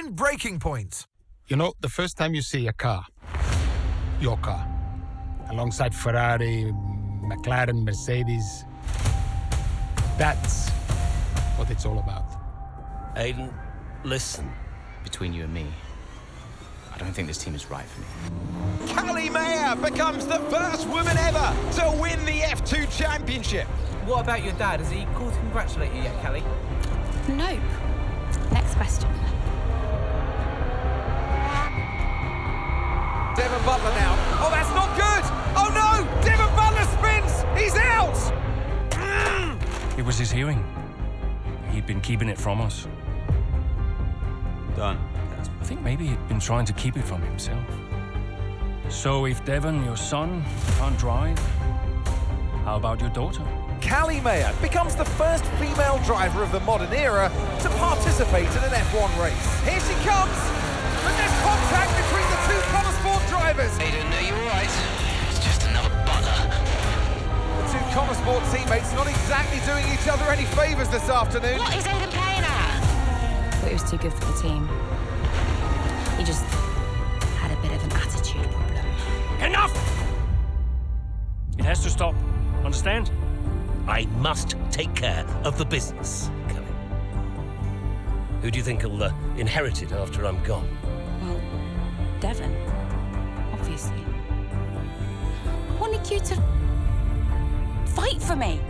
in Breaking Point. You know, the first time you see a car, your car, alongside Ferrari, McLaren, Mercedes, that's what it's all about. Aiden, listen. Between you and me, I don't think this team is right for me. Callie Mayer becomes the first woman ever to win the F2 Championship. What about your dad? Has he called to congratulate you yet, Callie? Nope. Next question. Devon Butler now. Oh, that's not good! Oh no! Devon Butler spins! He's out! It was his hearing. He'd been keeping it from us. Done. I think maybe he'd been trying to keep it from himself. So if Devon, your son, can't drive, how about your daughter? Callie Mayer becomes the first female driver of the modern era to participate in an F1 race. Here she comes! And there's contact between the two Connor Sport drivers. Aiden, are you all right? It's just another Butler. The two Connor Sport teammates not exactly doing each other any favours this afternoon. What is Aiden playing at? Thought he was too good for the team. He just had a bit of an attitude problem. Enough! It has to stop. Understand? I must take care of the business, Kelly. Who do you think will inherit it after I'm gone? Well, Devon, obviously. I wanted you to fight for me.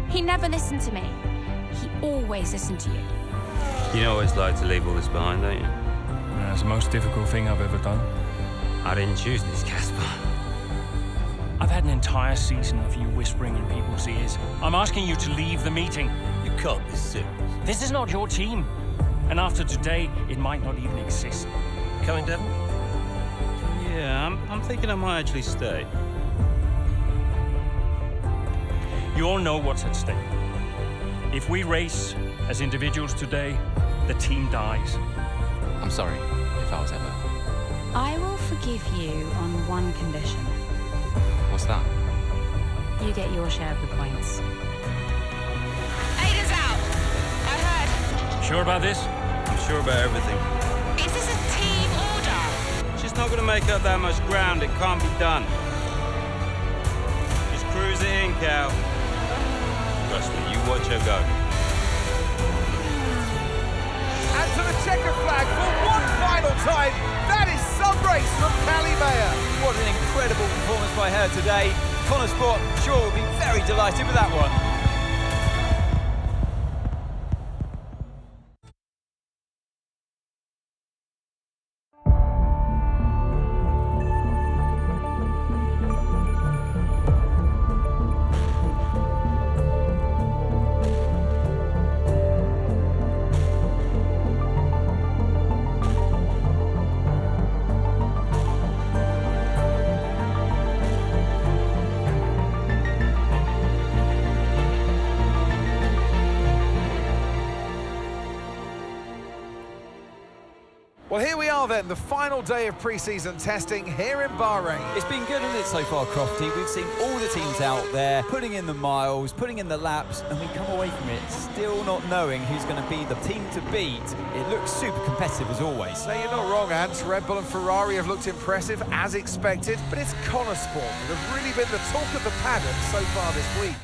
He never listened to me. He always listened to you. You know what it's like to leave all this behind, don't you? That's the most difficult thing I've ever done. I didn't choose this, Casper. I've had an entire season of you whispering in people's ears. I'm asking you to leave the meeting. You can't be serious. This is not your team. And after today, it might not even exist. Coming, Devon? Yeah, I'm thinking I might actually stay. You all know what's at stake. If we race as individuals today, the team dies. I'm sorry if I was ever. I will forgive you on one condition. What's that? You get your share of the points. Aiden's out. I heard. Sure about this? I'm sure about everything. Is this a team order? It's just not going to make up that much ground. It can't be done. Just cruise it in, Cal. Trust me, you watch her go. And to the checker flag for one final time. That is some race from Callie Mayer. What an incredible performance by her today. Connor Sport, sure, will be very delighted with that one. Well, here we are then, the final day of pre-season testing here in Bahrain. It's been good, hasn't it, so far, Crofty? We've seen all the teams out there, putting in the miles, putting in the laps, and we come away from it still not knowing who's going to be the team to beat. It looks super competitive as always. Now, you're not wrong, Ant. Red Bull and Ferrari have looked impressive, as expected, but it's Connor Sport that have really been the talk of the paddock so far this week.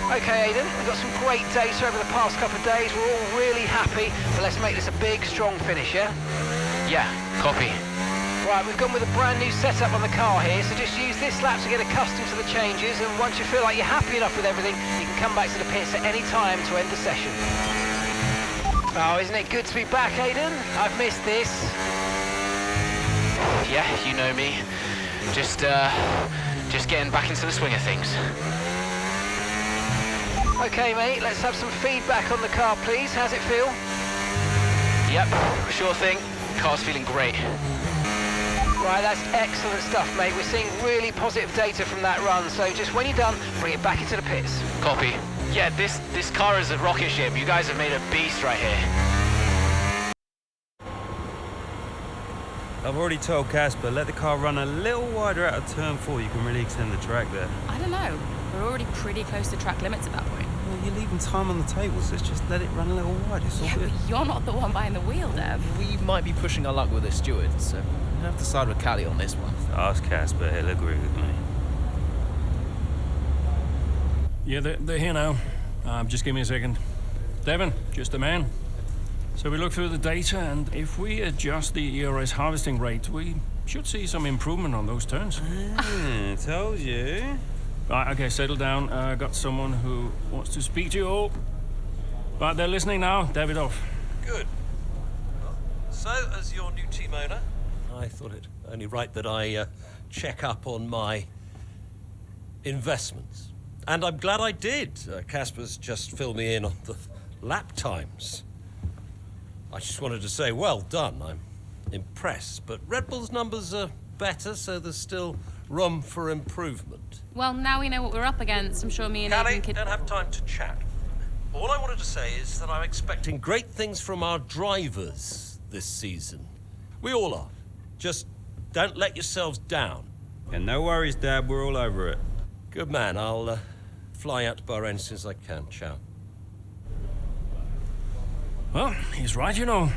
Okay, Aiden, we've got some great data over the past couple of days. We're all really happy, but let's make this a big, strong finish, yeah? Yeah, copy. Right, we've gone with a brand new setup on the car here, so just use this lap to get accustomed to the changes, and once you feel like you're happy enough with everything, you can come back to the pits at any time to end the session. Oh, isn't it good to be back, Aiden? I've missed this. Yeah, you know me. Just getting back into the swing of things. Okay, mate, let's have some feedback on the car, please. How's it feel? Yep, sure thing. Car's feeling great. Right, that's excellent stuff, mate. We're seeing really positive data from that run, so just when you're done, bring it back into the pits. Copy. Yeah, this car is a rocket ship. You guys have made a beast right here. I've already told Casper, let the car run a little wider out of turn 4. You can really extend the track there. I don't know. We're already pretty close to track limits at that point. Well, you're leaving time on the tables. Let's just let it run a little wide. It's all Yeah, good. but you're not the one behind the wheel, Dev. We might be pushing our luck with the steward, so we have to side with Callie on this one. Ask Casper, he'll agree with me. Yeah, they're here now. Just give me a second. Devon, just the man. So we look through the data, and if we adjust the ERS harvesting rate, we should see some improvement on those turns. Told you. Right, okay, settle down. Got someone who wants to speak to you all. Right, they're listening now. Davidoff. Good. So, as your new team owner, I thought it only right that I check up on my investments. And I'm glad I did. Casper's just filled me in on the lap times. I just wanted to say, well done. I'm impressed. But Red Bull's numbers are better, so there's still room for improvement. Well, now we know what we're up against. I'm sure me and Callie, Aidan could... don't have time to chat. All I wanted to say is that I'm expecting great things from our drivers this season. We all are. Just don't let yourselves down. And no worries, Dad. We're all over it. Good man. I'll fly out to Bahrain as soon as I can. Ciao. Well, he's right, you know.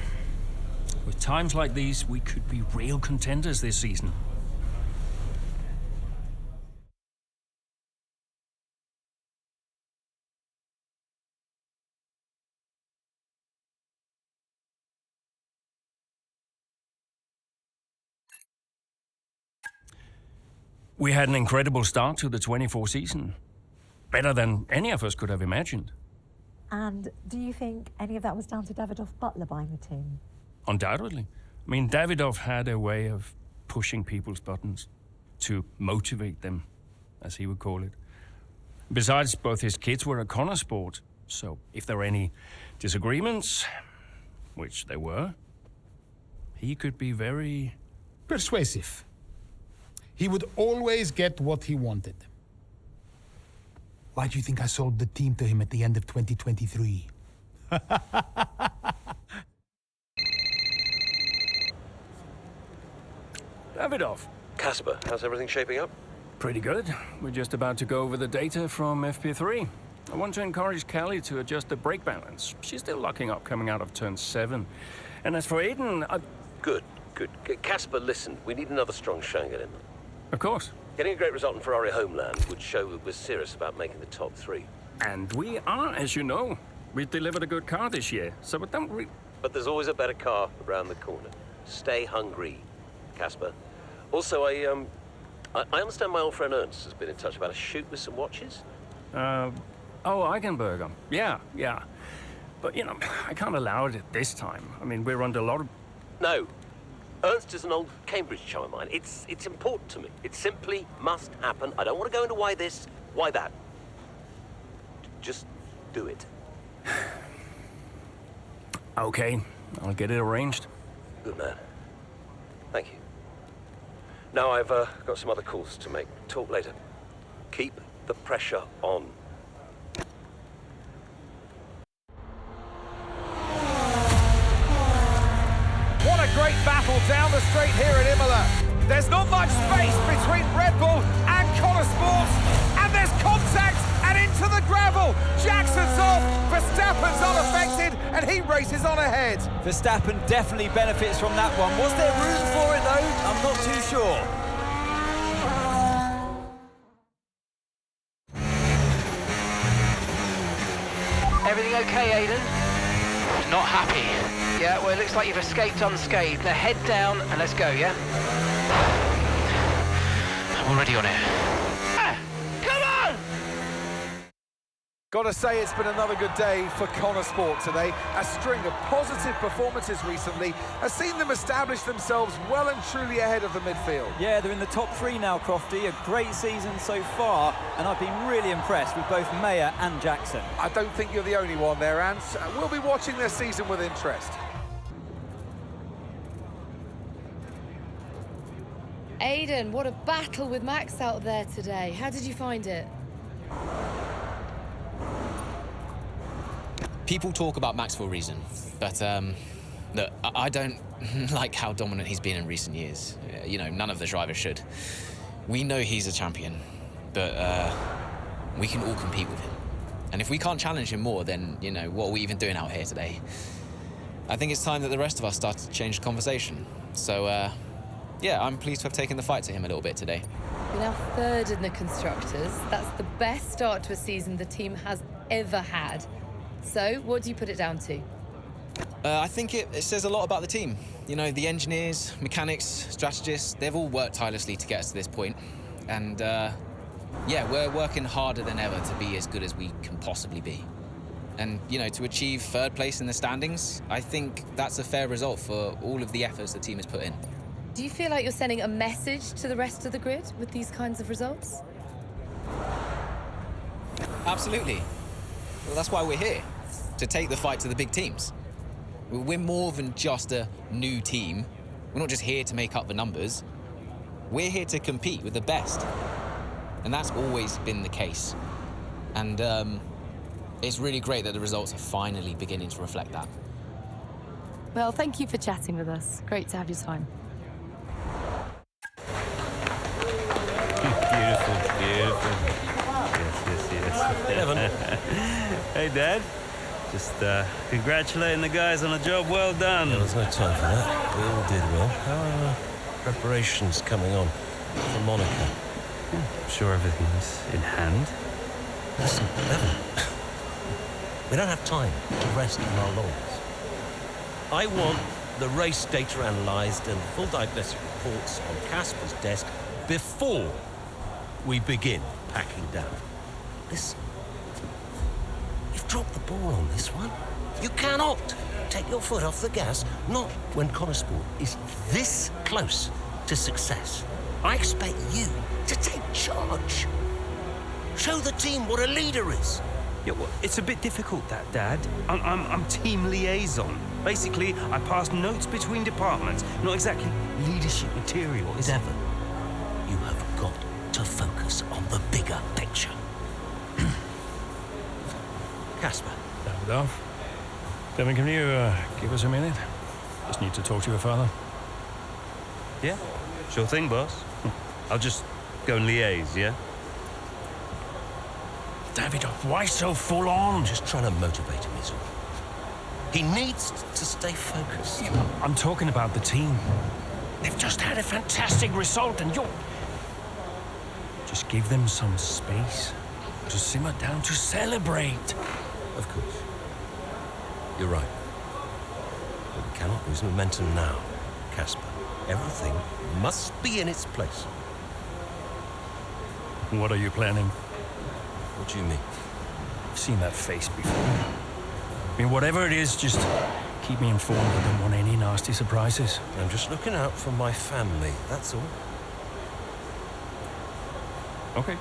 With times like these, we could be real contenders this season. We had an incredible start to the 24 season. Better than any of us could have imagined. And do you think any of that was down to Davidoff Butler buying the team? Undoubtedly. I mean, Davidoff had a way of pushing people's buttons to motivate them, as he would call it. Besides, both his kids were at Connor Sport, so if there were any disagreements, which there were, he could be very... persuasive. He would always get what he wanted. Why do you think I sold the team to him at the end of 2023? Davidoff. Casper, how's everything shaping up? Pretty good. We're just about to go over the data from FP3. I want to encourage Callie to adjust the brake balance. She's still locking up coming out of turn 7. And as for Aidan, Good. Casper, listen, we need another strong showing at him. Of course. Getting a great result in Ferrari homeland would show that we're serious about making the top 3. And we are, as you know. We've delivered a good car this year, so But there's always a better car around the corner. Stay hungry, Casper. Also, I understand my old friend Ernst has been in touch about a shoot with some watches. Oh, Eichenberger. Yeah. But, you know, I can't allow it at this time. I mean, we're under a lot of... No. Ernst is an old Cambridge chum of mine. It's important to me. It simply must happen. I don't want to go into why this, why that. Just do it. Okay, I'll get it arranged. Good man. Thank you. Now I've got some other calls to make. Talk later. Keep the pressure on. What a great battle down the straight here at Imola. There's not much space between Red Bull and Connor Sports, and there's contact and into the gravel. Jackson's off, Verstappen's unaffected, and he races on ahead. Verstappen definitely benefits from that one. Was there room for it though? I'm not too sure. Everything okay, Aidan? Not happy. Yeah, well, it looks like you've escaped unscathed. Now head down and let's go, yeah? I'm already on it. Come on! Gotta say, it's been another good day for Connor Sport today. A string of positive performances recently has seen them establish themselves well and truly ahead of the midfield. Yeah, they're in the top 3 now, Crofty. A great season so far, and I've been really impressed with both Mayer and Jackson. I don't think you're the only one there, Ants. We'll be watching their season with interest. Aidan, what a battle with Max out there today. How did you find it? People talk about Max for a reason, but look, I don't like how dominant he's been in recent years. You know, none of the drivers should. We know he's a champion, but we can all compete with him. And if we can't challenge him more, then, you know, what are we even doing out here today? I think it's time that the rest of us start to change the conversation. So, yeah, I'm pleased to have taken the fight to him a little bit today. You're now third in the Constructors. That's the best start to a season the team has ever had. So, what do you put it down to? I think it says a lot about the team. You know, the engineers, mechanics, strategists, they've all worked tirelessly to get us to this point. And, yeah, we're working harder than ever to be as good as we can possibly be. And, you know, to achieve third place in the standings, I think that's a fair result for all of the efforts the team has put in. Do you feel like you're sending a message to the rest of the grid with these kinds of results? Absolutely. Well, that's why we're here, to take the fight to the big teams. We're more than just a new team. We're not just here to make up the numbers. We're here to compete with the best. And that's always been the case. And it's really great that the results are finally beginning to reflect that. Well, thank you for chatting with us. Great to have your time. Beautiful, beautiful. Yes. Devon. Hey, Dad. Just congratulating the guys on a job well done. Yeah, there's no time for that. We all did well. How are preparations coming on for Monaco? I'm sure everything's in hand. Listen, Devon. We don't have time to rest on our laurels. I want the race data analysed and full diagnostic reports on Casper's desk before we begin packing down. Listen, you've dropped the ball on this one. You cannot take your foot off the gas, not when Connosport is this close to success. I expect you to take charge. Show the team what a leader is. Yeah, well, it's a bit difficult, that, Dad. I'm team liaison. Basically, I pass notes between departments, not exactly leadership material. Devon, you have got to focus on the bigger picture. Casper. Davidoff. Devon, can you give us a minute? Just need to talk to your father. Yeah, sure thing, boss. I'll just go and liaise, yeah? Davidoff, why so full on? Just trying to motivate him, is all. He needs to stay focused. Yeah, I'm talking about the team. They've just had a fantastic result and you're... Just give them some space to simmer down, to celebrate. Of course. You're right. But we cannot lose momentum now, Casper. Everything must be in its place. What are you planning? What do you mean? I've seen that face before. I mean, whatever it is, just keep me informed. I don't want any nasty surprises. I'm just looking out for my family, that's all. Okay.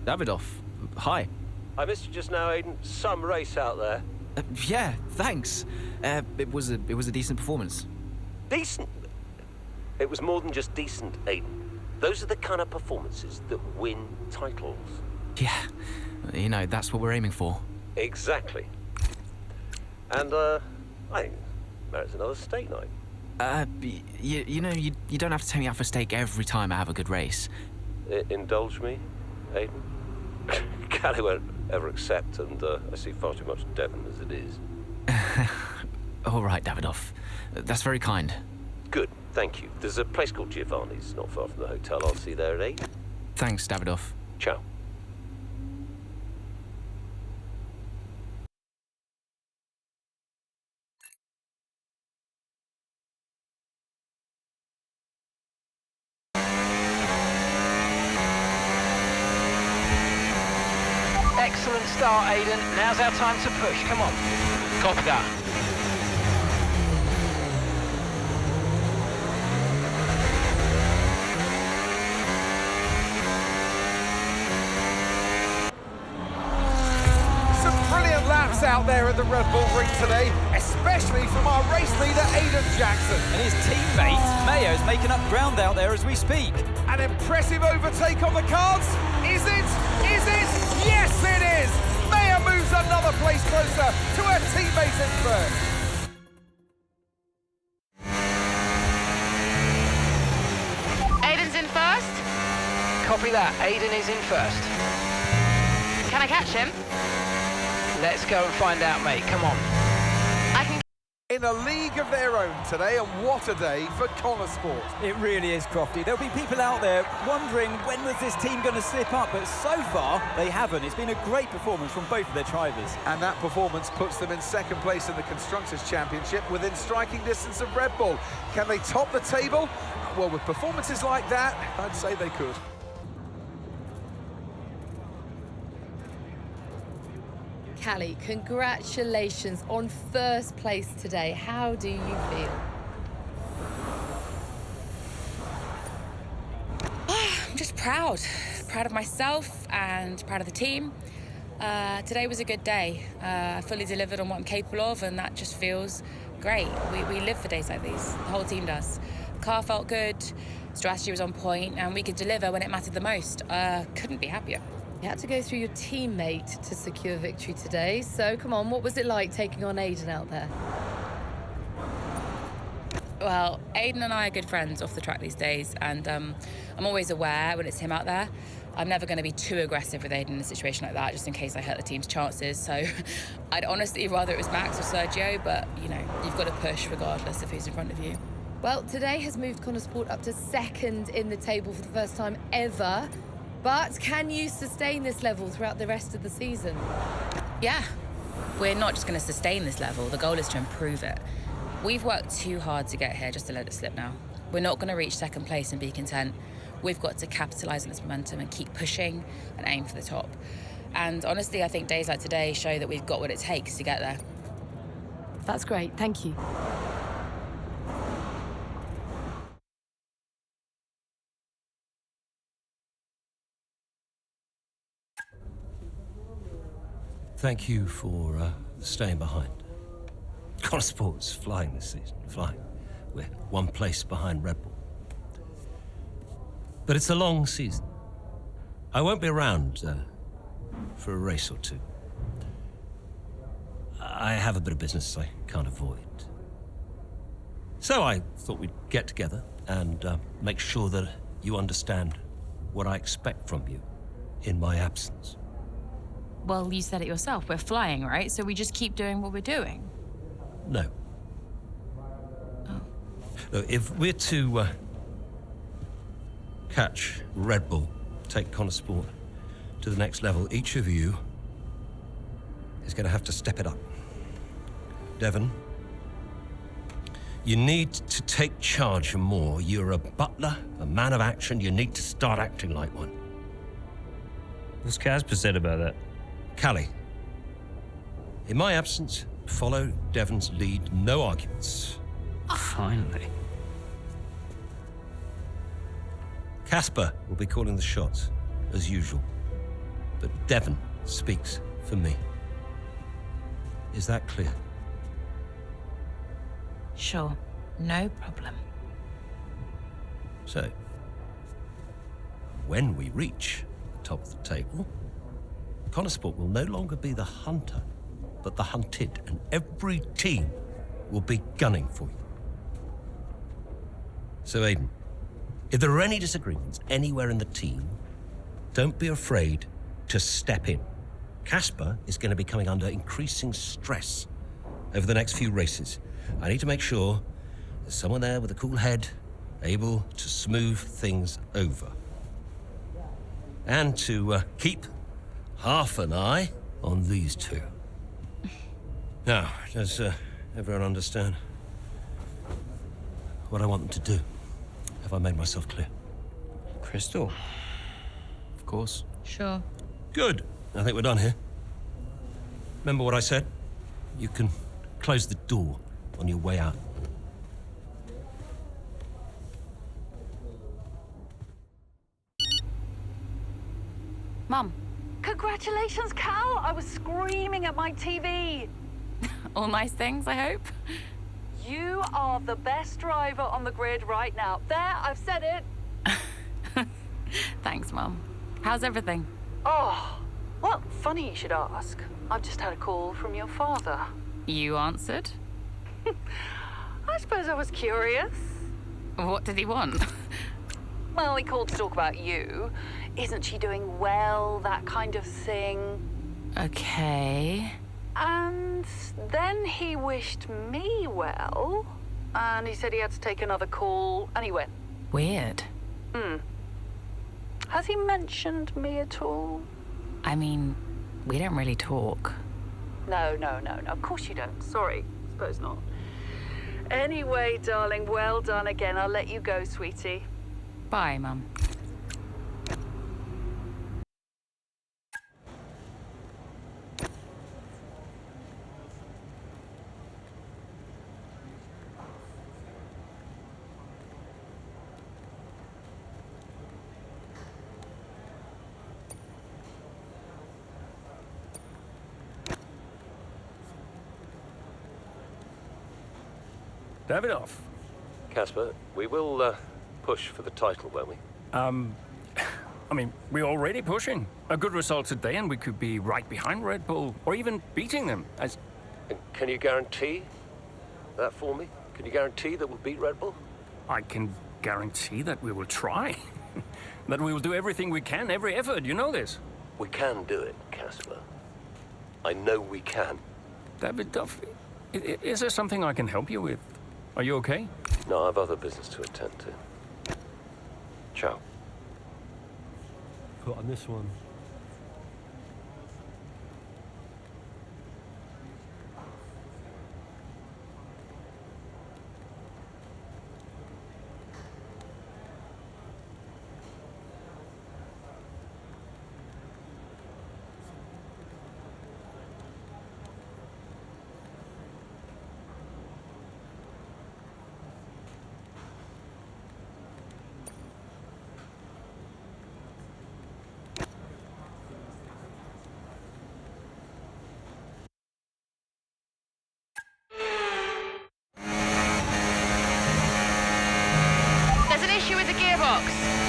Davidoff, hi. I missed you just now, Aiden. Some race out there. Yeah, thanks. It was a decent performance. Decent? It was more than just decent, Aiden. Those are the kind of performances that win titles. Yeah, you know, that's what we're aiming for. Exactly. And, I think merits another steak night. You know, you don't have to take me out for steak every time I have a good race. Indulge me, Aiden? Callie won't ever accept, and I see far too much Devon as it is. All right, Davidoff. That's very kind. Good, thank you. There's a place called Giovanni's not far from the hotel. I'll see you there at 8. Thanks, Davidoff. Ciao. Excellent start, Aiden. Now's our time to push. Come on. Copy that. Some brilliant laps out there at the Red Bull Ring today, especially from our race leader, Aiden Jackson. And his teammate, Mayo's making up ground out there as we speak. An impressive overtake on the cards. Is it? Is it? Yes, it is! Mayer moves moves another place closer to her teammates in first. Aiden's in first. Copy that. Aiden is in first. Can I catch him? Let's go and find out, mate. Come on. I can. In a league of their own today, and what a day for Connor Sport. It really is, Crofty. There'll be people out there wondering when was this team going to slip up, but so far they haven't. It's been a great performance from both of their drivers. And that performance puts them in second place in the Constructors' Championship within striking distance of Red Bull. Can they top the table? Well, with performances like that, I'd say they could. Callie, congratulations on first place today. How do you feel? I'm just proud. Proud of myself and proud of the team. Today was a good day. I fully delivered on what I'm capable of, and that just feels great. We live for days like these. The whole team does. Car felt good, strategy was on point, and we could deliver when it mattered the most. Couldn't be happier. You had to go through your teammate to secure victory today. So, come on, what was it like taking on Aiden out there? Well, Aiden and I are good friends off the track these days, and I'm always aware when it's him out there. I'm never going to be too aggressive with Aiden in a situation like that, just in case I hurt the team's chances. So I'd honestly rather it was Max or Sergio, but, you know, you've got to push regardless of who's in front of you. Well, today has moved Connor Sport up to second in the table for the first time ever. But can you sustain this level throughout the rest of the season? Yeah, we're not just going to sustain this level. The goal is to improve it. We've worked too hard to get here just to let it slip now. We're not going to reach second place and be content. We've got to capitalise on this momentum and keep pushing and aim for the top. And honestly, I think days like today show that we've got what it takes to get there. That's great, thank you. Thank you for staying behind. Connor Sport's flying this season, flying. We're one place behind Red Bull. But it's a long season. I won't be around for a race or two. I have a bit of business I can't avoid. So I thought we'd get together and make sure that you understand what I expect from you in my absence. Well, you said it yourself. We're flying, right? So we just keep doing what we're doing. No. Oh. No, if we're to catch Red Bull, take Connor Sport to the next level, each of you is going to have to step it up. Devon, you need to take charge more. You're a butler, a man of action. You need to start acting like one. What's Casper said about that? Callie, in my absence, follow Devon's lead. No arguments. Finally. Casper will be calling the shots, as usual. But Devon speaks for me. Is that clear? Sure, no problem. So, when we reach the top of the table, Connor Sport will no longer be the hunter, but the hunted, and every team will be gunning for you. So, Aiden, if there are any disagreements anywhere in the team, don't be afraid to step in. Casper is going to be coming under increasing stress over the next few races. I need to make sure there's someone there with a cool head, able to smooth things over. And to keep half an eye on these two. Now, does everyone understand what I want them to do? Have I made myself clear? Crystal. Of course. Sure. Good. I think we're done here. Remember what I said? You can close the door on your way out. Mum. Congratulations, Cal! I was screaming at my TV. All nice things, I hope. You are the best driver on the grid right now. There, I've said it. Thanks, Mum. How's everything? Oh, Well, funny you should ask. I've just had a call from your father. You answered? I suppose I was curious. What did he want? Well, he called to talk about you. Isn't she doing well, that kind of thing. Okay. And then he wished me well. And he said he had to take another call, and he went. Weird. Has he mentioned me at all? I mean, we don't really talk. No. Of course you don't. Sorry. Suppose not. Anyway, darling, well done again. I'll let you go, sweetie. Bye, Mum. Davidoff. Casper, we will push for the title, won't we? I mean, we're already pushing. A good result today and we could be right behind Red Bull, or even beating them. And can you guarantee that for me? Can you guarantee that we'll beat Red Bull? I can guarantee that we will try. That we will do everything we can, every effort, you know this. We can do it, Casper. I know we can. Davidoff, is there something I can help you with? Are you okay? No, I have other business to attend to. Ciao. Got on this one.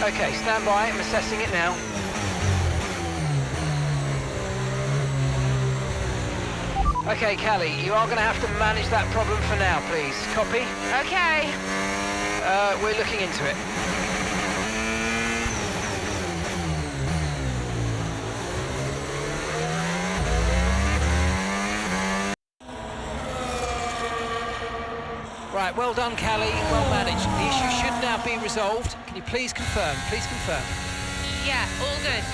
Okay, stand by. I'm assessing it now. Okay, Callie, you are going to have to manage that problem for now, please. Copy? Okay. We're looking into it. Right, well done, Callie. Well managed. The issue should now be resolved. Can you please confirm? Please confirm. Yeah, all good.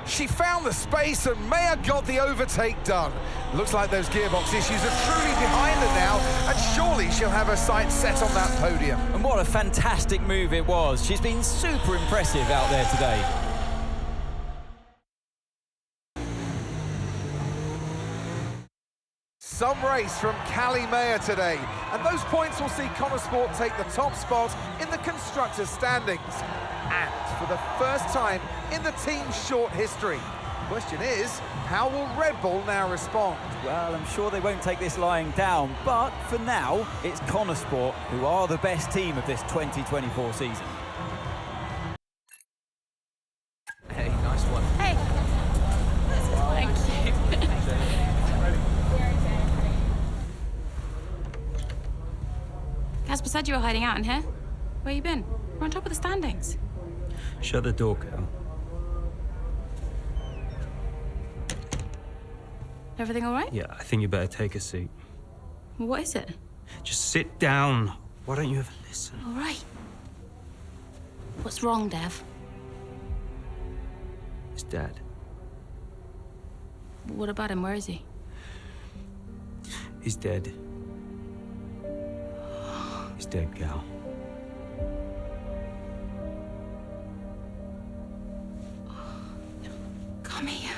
She found the space and Maya got the overtake done. Looks like those gearbox issues are truly behind her now, and surely she'll have her sights set on that podium. And what a fantastic move it was. She's been super impressive out there today. Some race from Callie Mayer today, and those points will see Connosport take the top spot in the Constructors' standings. And for the first time in the team's short history. Question is, how will Red Bull now respond? Well, I'm sure they won't take this lying down, but for now, it's Connosport who are the best team of this 2024 season. Hey, nice one. Hey. Thank you. Casper said you were hiding out in here. Where you been? We're on top of the standings. Shut the door, Cal. Everything all right? Yeah, I think you better take a seat. What is it? Just sit down. Why don't you ever listen? All right. What's wrong, Dev? His dad. What about him? Where is he? He's dead. He's dead, Cal. Come here.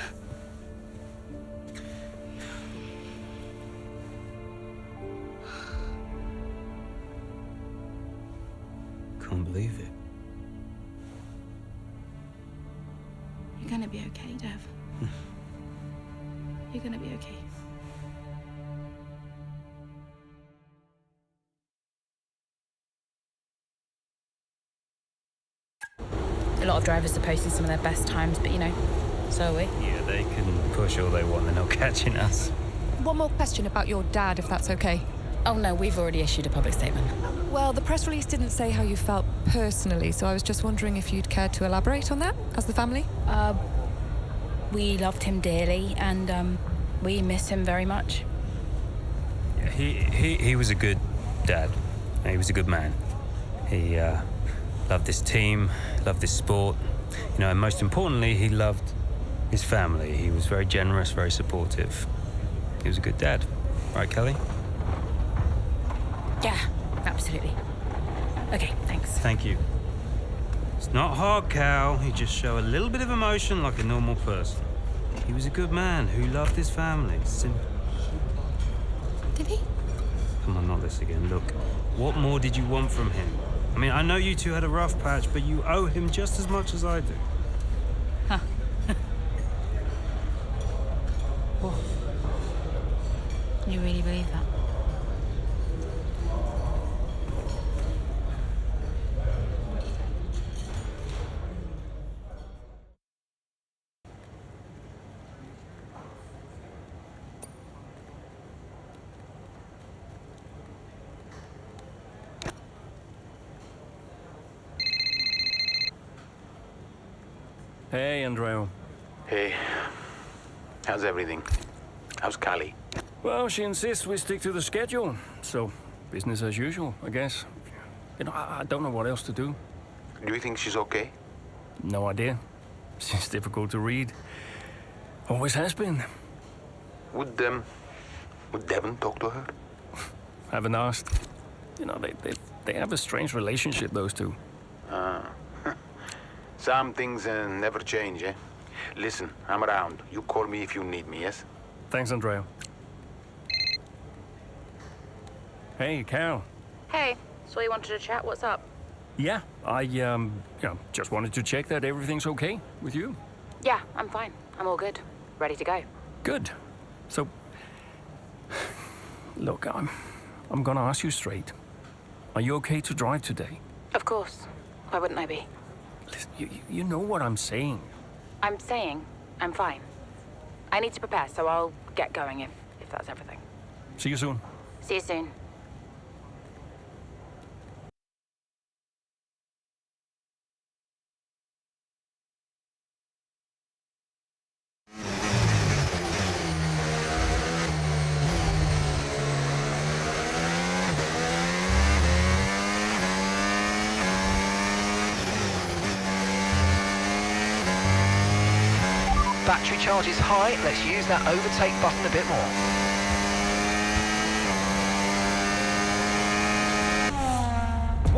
Can't believe it. gonna be okay, Dev. You're gonna be okay. A lot of drivers are posting some of their best times, but you know, so are we. Yeah, they can push all they want, they're not catching us. One more question about your dad, if that's okay. Oh no, we've already issued a public statement. Well, the press release didn't say how you felt personally, so I was just wondering if you'd care to elaborate on that, as the family? We loved him dearly, and we miss him very much. Yeah, he was a good dad. He was a good man. He loved this team, loved this sport, you know, and most importantly, he loved his family. He was very generous, very supportive. He was a good dad. Right, Kelly? Yeah, absolutely. Okay, thanks. Thank you. It's not hard, Cal. He just show a little bit of emotion like a normal person. He was a good man who loved his family. Simple. Did he? Come on, not this again. Look, what more did you want from him? I mean, I know you two had a rough patch, but you owe him just as much as I do. Huh. Oh. You really believe that? Hey, Andreo. Hey, how's everything? How's Callie? Well, she insists we stick to the schedule, so business as usual, I guess. You know, I don't know what else to do. Do you think she's okay? No idea. She's difficult to read. Always has been. Would Devon talk to her? Haven't asked. You know, they have a strange relationship, those two. Some things never change, eh? Listen, I'm around. You call me if you need me, yes? Thanks, Andreo. Hey, Cal. Hey, so you wanted to chat? What's up? Yeah, I, just wanted to check that everything's okay with you. Yeah, I'm fine. I'm all good. Ready to go. Good. So, look, I'm gonna ask you straight. Are you okay to drive today? Of course. Why wouldn't I be? Listen, you know what I'm saying. I'm saying I'm fine. I need to prepare, so I'll get going if that's everything. See you soon. See you soon. Battery charge is high. Let's use that overtake button a bit more.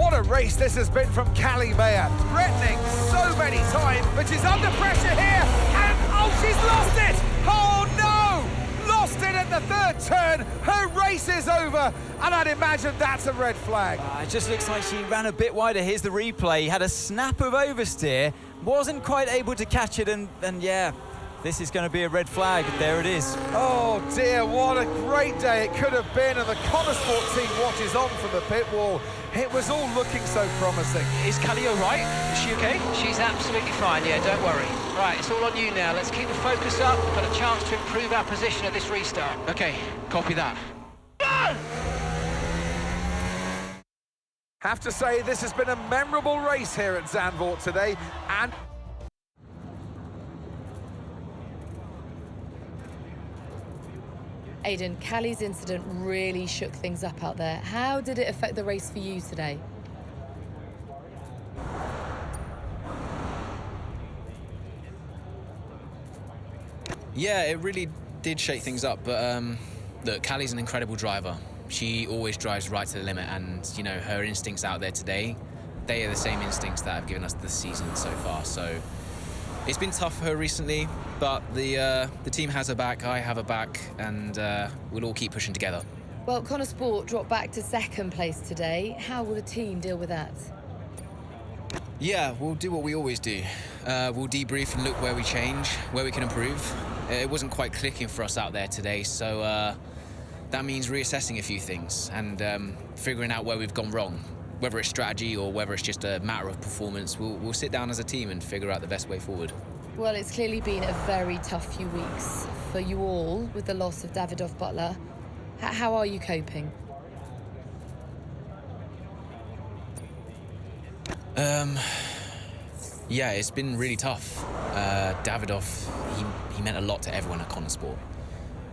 What a race this has been from Callie Mayer. Threatening so many times, but she's under pressure here. And, oh, she's lost it! Oh, no! Lost it at the third turn. Her race is over. And I'd imagine that's a red flag. It just looks like she ran a bit wider. Here's the replay. Had a snap of oversteer. Wasn't quite able to catch it. And yeah, this is going to be a red flag. There it is. Oh dear, what a great day it could have been, and the Connosport team watches on from the pit wall. It was all looking so promising. Is Callie all right? Is she okay? She's absolutely fine, yeah, don't worry. Right, it's all on you now. Let's keep the focus up. We've got a chance to improve our position at this restart. Okay, copy that. Have to say, this has been a memorable race here at Zandvoort today, and Aidan, Callie's incident really shook things up out there. How did it affect the race for you today? Yeah, it really did shake things up, but look, Callie's an incredible driver. She always drives right to the limit, and, you know, her instincts out there today, they are the same instincts that have given us the season so far, so it's been tough for her recently, but the team has her back, I have her back, and we'll all keep pushing together. Well, Connosport dropped back to second place today. How will the team deal with that? Yeah, we'll do what we always do. We'll debrief and look where we change, where we can improve. It wasn't quite clicking for us out there today, so that means reassessing a few things and figuring out where we've gone wrong. Whether it's strategy or whether it's just a matter of performance, we'll sit down as a team and figure out the best way forward. Well, it's clearly been a very tough few weeks for you all with the loss of Davidoff Butler. How are you coping? Yeah, it's been really tough. Davidoff, he meant a lot to everyone at Connorsport.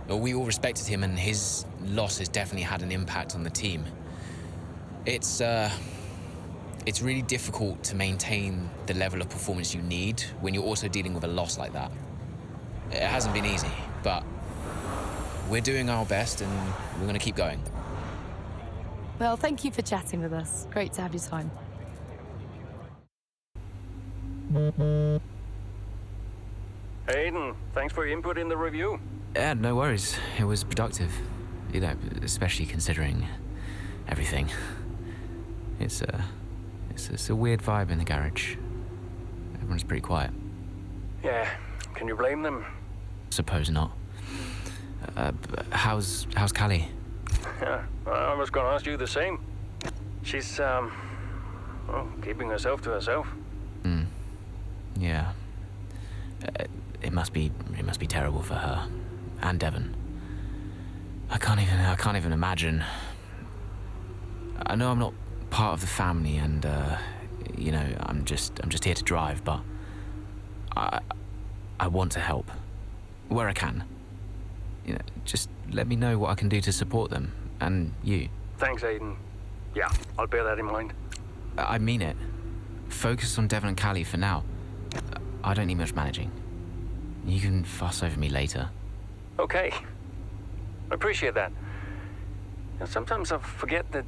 We all respected him, and his loss has definitely had an impact on the team. It's really difficult to maintain the level of performance you need when you're also dealing with a loss like that. It hasn't been easy, but we're doing our best, and we're going to keep going. Well, thank you for chatting with us. Great to have your time. Hayden, thanks for your input in the review. Yeah, no worries. It was productive. You know, especially considering everything. It's a weird vibe in the garage. Everyone's pretty quiet. Yeah, can you blame them? Suppose not. How's Callie? Yeah, I was going to ask you the same. She's, keeping herself to herself. Yeah. It must be terrible for her and Devon. I can't even imagine. I know I'm not part of the family, and you know, I'm just here to drive, but I want to help where I can. You know, just let me know what I can do to support them and you. Thanks, Aiden. Yeah, I'll bear that in mind. I mean it. Focus on Devon and Callie for now. I don't need much managing. You can fuss over me later. Okay. I appreciate that. And sometimes I forget that,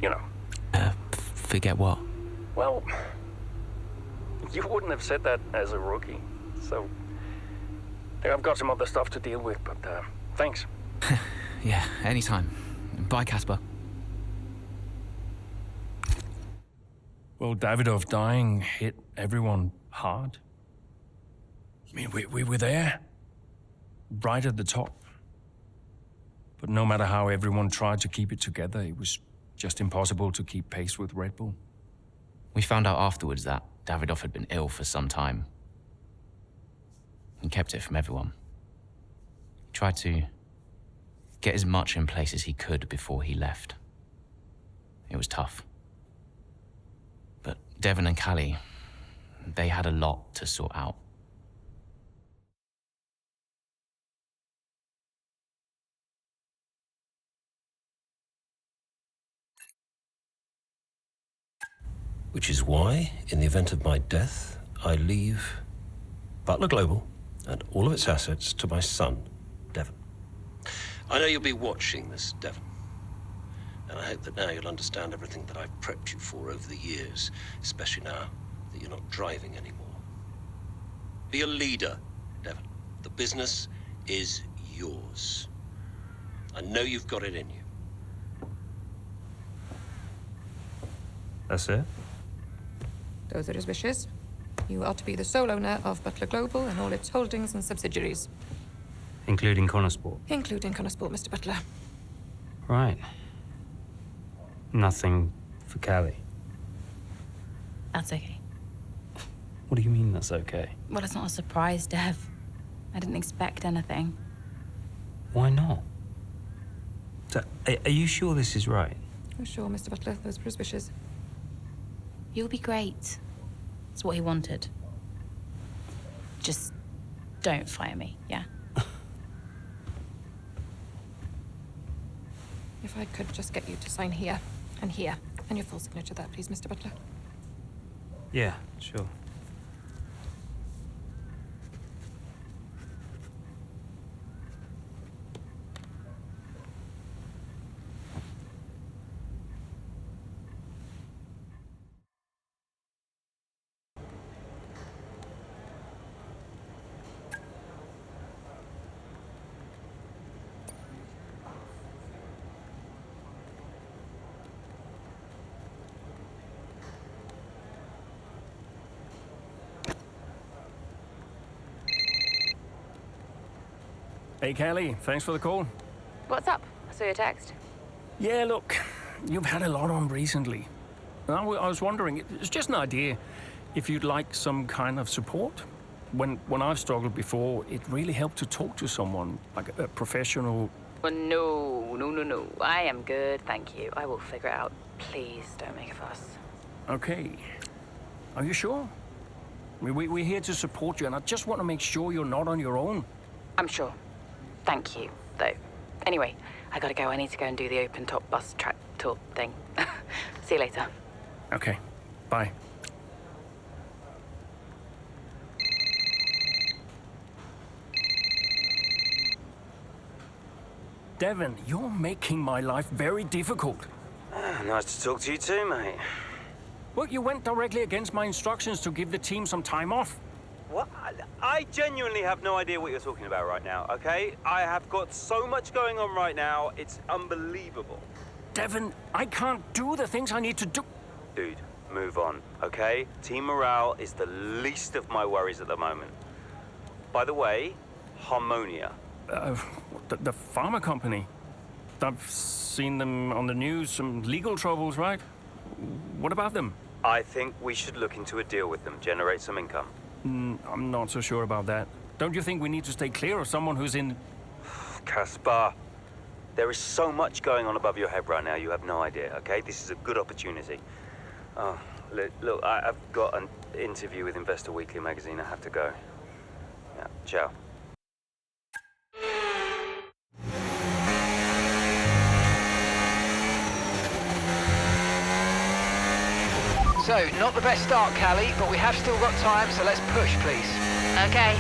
you know. Forget what? Well, you wouldn't have said that as a rookie. So, I've got some other stuff to deal with, but thanks. Yeah, anytime. Bye, Casper. Well, Davidoff dying hit everyone hard. I mean, we were there, right at the top. But no matter how everyone tried to keep it together, it was just impossible to keep pace with Red Bull. We found out afterwards that Davidoff had been ill for some time. He kept it from everyone. He tried to get as much in place as he could before he left. It was tough. But Devon and Callie, they had a lot to sort out. Which is why, in the event of my death, I leave Butler Global and all of its assets to my son, Devon. I know you'll be watching this, Devon. And I hope that now you'll understand everything that I've prepped you for over the years, especially now that you're not driving anymore. Be a leader, Devon. The business is yours. I know you've got it in you. That's it? Those are his wishes. You are to be the sole owner of Butler Global and all its holdings and subsidiaries. Including Connorsport? Including Connorsport, Mr. Butler. Right. Nothing for Callie? That's okay. What do you mean that's okay? Well, it's not a surprise, Dev. I didn't expect anything. Why not? So, are you sure this is right? Oh, sure, Mr. Butler. Those were his wishes. You'll be great. It's what he wanted. Just don't fire me, yeah? If I could just get you to sign here, and your full signature there, please, Mr. Butler. Yeah, sure. Hey, Callie, thanks for the call. What's up? I saw your text. Yeah, look, you've had a lot on recently. I was wondering, it's just an idea, if you'd like some kind of support. When I've struggled before, it really helped to talk to someone, like a professional. Well, no. I am good, thank you. I will figure it out. Please don't make a fuss. Okay. Are you sure? I mean, we're here to support you, and I just want to make sure you're not on your own. I'm sure. Thank you, though. Anyway, I gotta go. I need to go and do the open-top bus track tour thing. See you later. Okay. Bye. Devon, you're making my life very difficult. Nice to talk to you too, mate. Well, you went directly against my instructions to give the team some time off. What? I genuinely have no idea what you're talking about right now, okay? I have got so much going on right now, it's unbelievable. Devon, I can't do the things I need to do. Dude, move on, okay? Team morale is the least of my worries at the moment. By the way, Harmonia. The pharma company. I've seen them on the news, some legal troubles, right? What about them? I think we should look into a deal with them, generate some income. I'm not so sure about that. Don't you think we need to stay clear of someone who's in... Caspar, there is so much going on above your head right now, you have no idea, okay? This is a good opportunity. Oh, look, I've got an interview with Investor Weekly magazine. I have to go. Yeah, ciao. So, not the best start, Callie, but we have still got time, so let's push, please. Okay.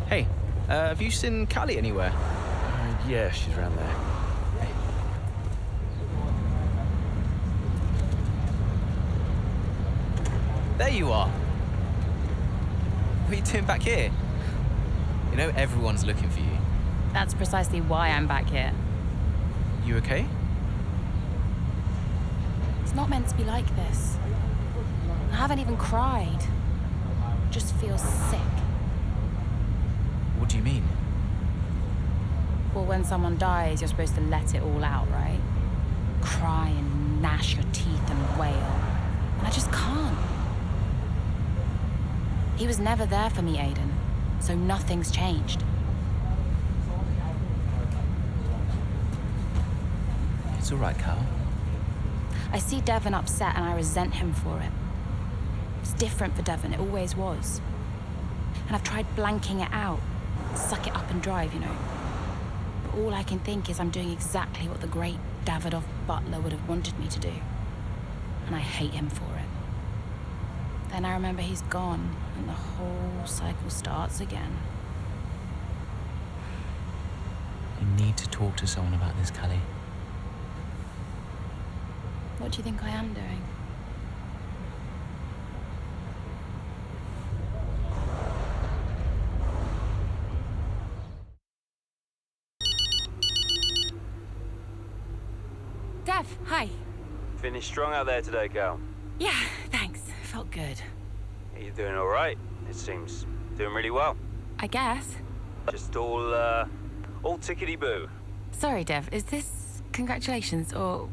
Hey, have you seen Callie anywhere? Yeah, she's around there. There you are. What are you doing back here? You know everyone's looking for you. That's precisely why I'm back here. You okay? It's not meant to be like this. I haven't even cried. Just feel sick. What do you mean? Well, when someone dies, you're supposed to let it all out, right? Cry and gnash your teeth and wail. And I just can't. He was never there for me, Aiden, so nothing's changed. It's all right, Cal. I see Devon upset and I resent him for it. It's different for Devon, it always was. And I've tried blanking it out, suck it up and drive, you know. But all I can think is I'm doing exactly what the great Davidoff Butler would have wanted me to do. And I hate him for it. Then I remember he's gone, and the whole cycle starts again. You need to talk to someone about this, Callie. What do you think I am doing? Dev, hi. Finished strong out there today, Cal. Yeah, thanks. Felt good. Are you doing all right? It seems doing really well. I guess. Just all tickety-boo. Sorry, Dev. Is this congratulations or...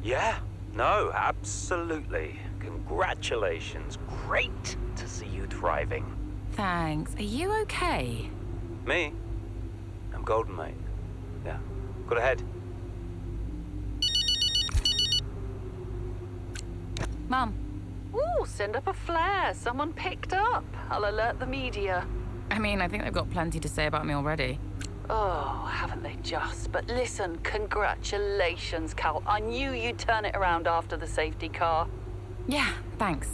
Yeah, no, absolutely. Congratulations. Great to see you thriving. Thanks. Are you okay? Me? I'm golden, mate. Yeah. Got ahead. Mum. Ooh, send up a flare. Someone picked up. I'll alert the media. I mean, I think they've got plenty to say about me already. Oh, haven't they just? But listen, congratulations, Cal. I knew you'd turn it around after the safety car. Yeah, thanks.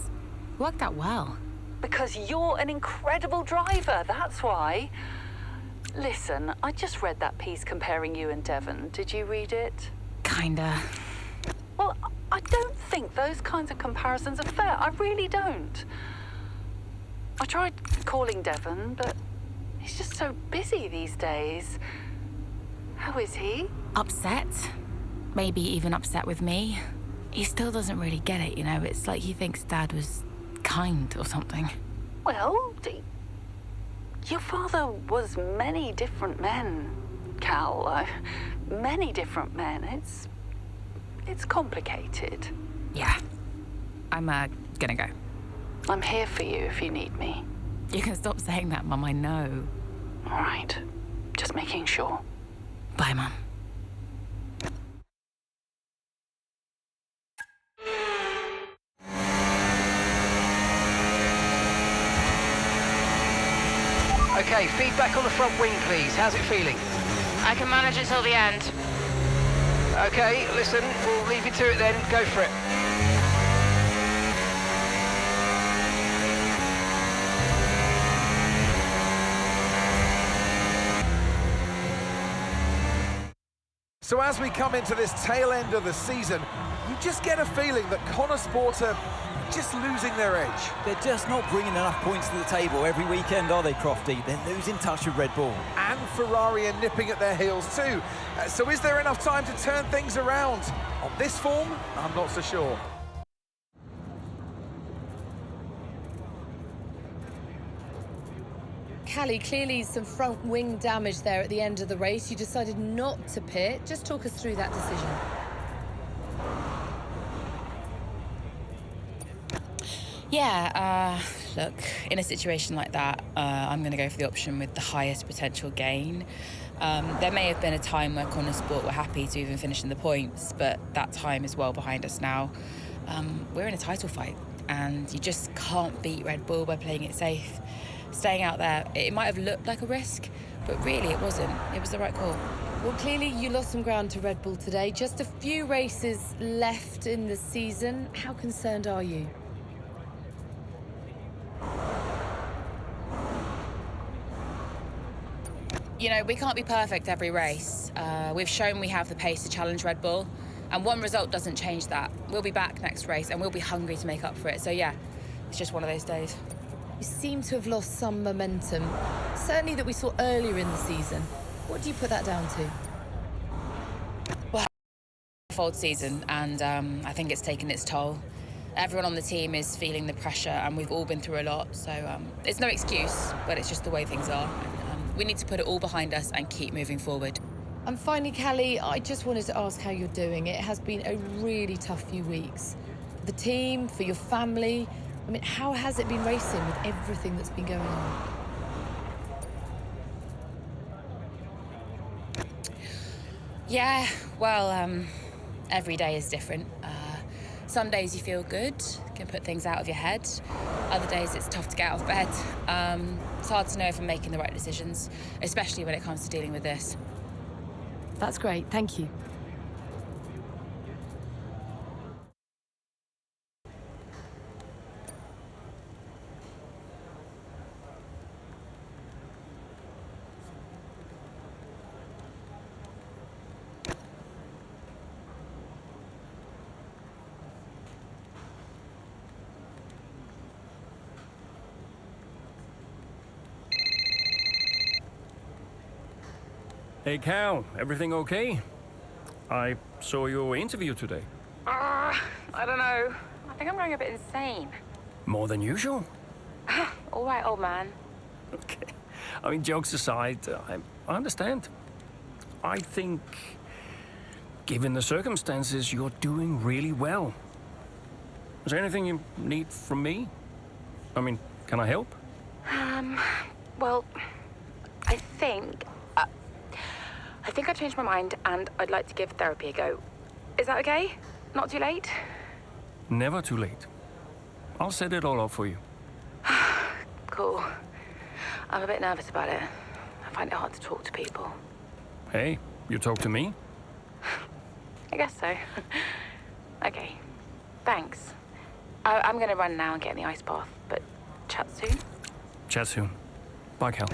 Worked out well. Because you're an incredible driver, that's why. Listen, I just read that piece comparing you and Devon. Did you read it? Kinda. Well, I don't think those kinds of comparisons are fair. I really don't. I tried calling Devon, but he's just so busy these days. How is he? Upset. Maybe even upset with me. He still doesn't really get it, you know? It's like he thinks Dad was kind or something. Well, your father was many different men, Cal. Many different men. It's complicated. Yeah. I'm gonna go. I'm here for you if you need me. You can stop saying that, Mum, I know. All right. Just making sure. Bye, Mum. Okay, feedback on the front wing, please. How's it feeling? I can manage it till the end. Okay, listen, we'll leave you to it then. Go for it. So as we come into this tail end of the season, you just get a feeling that Connor Sport are just losing their edge. They're just not bringing enough points to the table every weekend, are they, Crofty? They're losing touch with Red Bull. And Ferrari are nipping at their heels too. So is there enough time to turn things around? On this form, I'm not so sure. Callie, clearly some front wing damage there at the end of the race. You decided not to pit. Just talk us through that decision. Yeah, look, in a situation like that, I'm going to go for the option with the highest potential gain. There may have been a time where Connor Sport were happy to even finish in the points, but that time is well behind us now. We're in a title fight, and you just can't beat Red Bull by playing it safe. Staying out there, it might have looked like a risk, but really it wasn't. It was the right call. Well, clearly you lost some ground to Red Bull today. Just a few races left in the season. How concerned are you? You know, we can't be perfect every race. We've shown we have the pace to challenge Red Bull, and one result doesn't change that. We'll be back next race, and we'll be hungry to make up for it. So yeah, it's just one of those days. You seem to have lost some momentum, certainly that we saw earlier in the season. What do you put that down to? Well, fold season, and I think it's taken its toll. Everyone on the team is feeling the pressure, and we've all been through a lot. So it's no excuse, but it's just the way things are. And, we need to put it all behind us and keep moving forward. And finally, Callie, I just wanted to ask how you're doing. It has been a really tough few weeks. For the team, for your family. I mean, how has it been racing with everything that's been going on? Yeah, well, every day is different. Some days you feel good, can put things out of your head. Other days it's tough to get out of bed. It's hard to know if I'm making the right decisions, especially when it comes to dealing with this. That's great, thank you. Hey, Cal, everything okay? I saw your interview today. I don't know. I think I'm going a bit insane. More than usual? All right, old man. Okay. I mean, jokes aside, I understand. I think, given the circumstances, you're doing really well. Is there anything you need from me? I mean, can I help? Well, I think I changed my mind and I'd like to give therapy a go. Is that okay? Not too late? Never too late. I'll set it all up for you. Cool. I'm a bit nervous about it. I find it hard to talk to people. Hey, you talk to me? I guess so. Okay. Thanks. I'm gonna run now and get in the ice bath, but chat soon? Chat soon. Bye, Cal.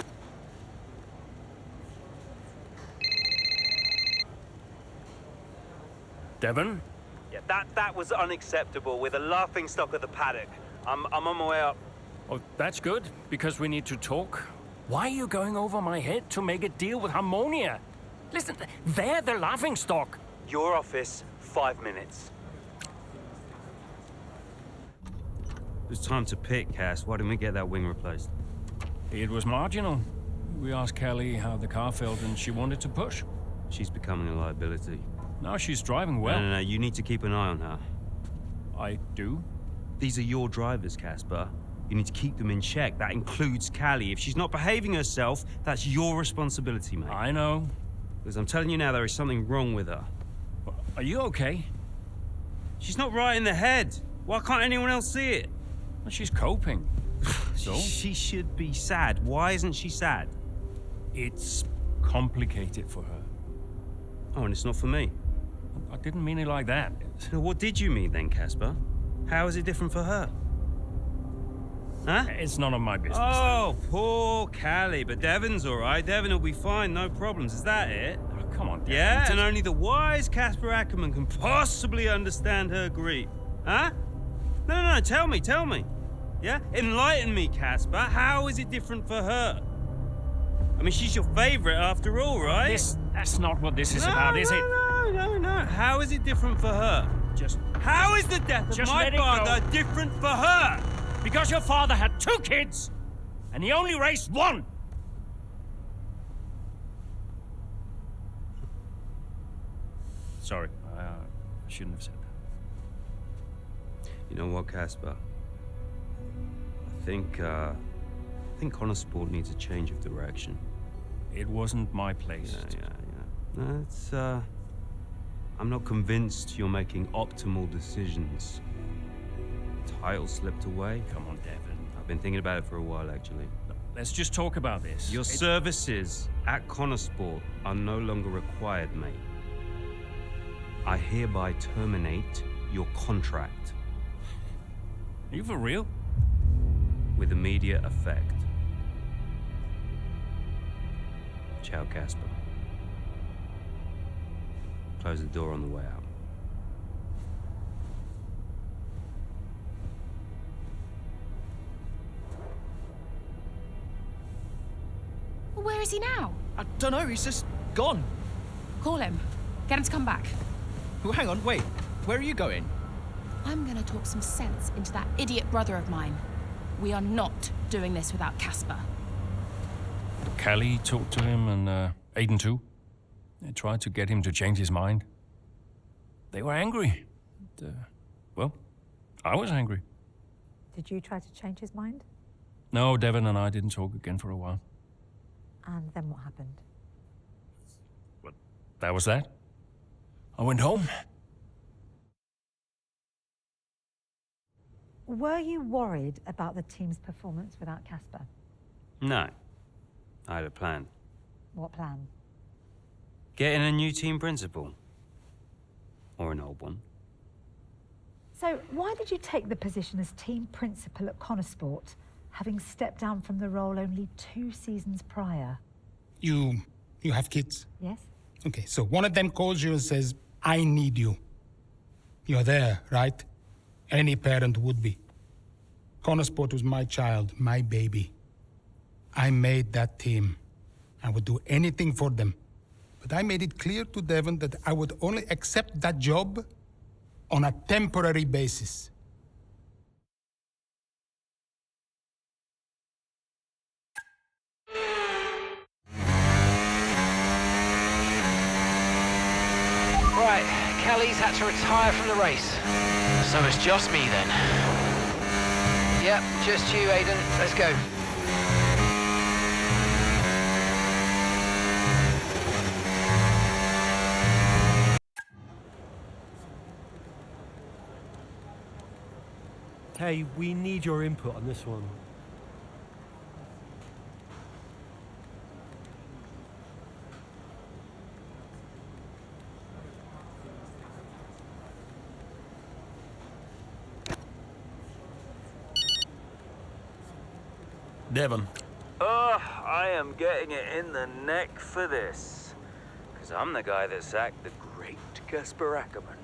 Devon? Yeah, that was unacceptable. We're the laughing stock of the paddock. I'm on my way up. Oh, that's good, because we need to talk. Why are you going over my head to make a deal with Harmonia? Listen, they're the laughingstock. Your office, 5 minutes. It's time to pick, Cass. Why didn't we get that wing replaced? It was marginal. We asked Kelly how the car felt and she wanted to push. She's becoming a liability. Now she's driving well. No, you need to keep an eye on her. I do? These are your drivers, Casper. You need to keep them in check. That includes Callie. If she's not behaving herself, that's your responsibility, mate. I know. Because I'm telling you now, there is something wrong with her. Are you okay? She's not right in the head. Why can't anyone else see it? Well, she's coping. So? She should be sad. Why isn't she sad? It's complicated for her. Oh, and it's not for me. I didn't mean it like that. So what did you mean then, Casper? How is it different for her? Huh? It's none of my business. Oh, poor Callie. But Devon's all right. Devon will be fine, no problems. Is that it? Oh, come on, Devon. Yeah, and only the wise Casper Ackerman can possibly understand her grief. Huh? No, tell me. Yeah? Enlighten me, Casper. How is it different for her? I mean, she's your favorite after all, right? That's not what this is about, is it? No. How is it different for her? How is the death of my father different for her? Because your father had 2 kids, and he only raised 1. Sorry, I shouldn't have said that. You know what, Casper? I think Connor Sport needs a change of direction. It wasn't my place. Yeah. No, it's, I'm not convinced you're making optimal decisions. Title slipped away. Come on, Devon. I've been thinking about it for a while, actually. Let's just talk about this. Your services at Connor Sport are no longer required, mate. I hereby terminate your contract. Are you for real? With immediate effect. Ciao, Casper. Close the door on the way out. Well, where is he now? I don't know, he's just gone. Call him. Get him to come back. Well, hang on, wait. Where are you going? I'm gonna talk some sense into that idiot brother of mine. We are not doing this without Casper. Callie talked to him and Aiden too. They tried to get him to change his mind. They were angry. Well, I was angry. Did you try to change his mind? No, Devon and I didn't talk again for a while. And then what happened? That was that. I went home. Were you worried about the team's performance without Casper? No. I had a plan. What plan? Getting a new team principal. Or an old one. So why did you take the position as team principal at Connor Sport, having stepped down from the role only 2 seasons prior? You have kids? Yes. Okay, so one of them calls you and says, I need you. You're there, right? Any parent would be. Connor Sport was my child, my baby. I made that team. I would do anything for them. But I made it clear to Devon that I would only accept that job on a temporary basis. Right, Kelly's had to retire from the race. So it's just me then. Yep, just you, Aiden. Let's go. Hey, we need your input on this one. Devon. I am getting it in the neck for this. Because I'm the guy that sacked the great Casper Ackerman.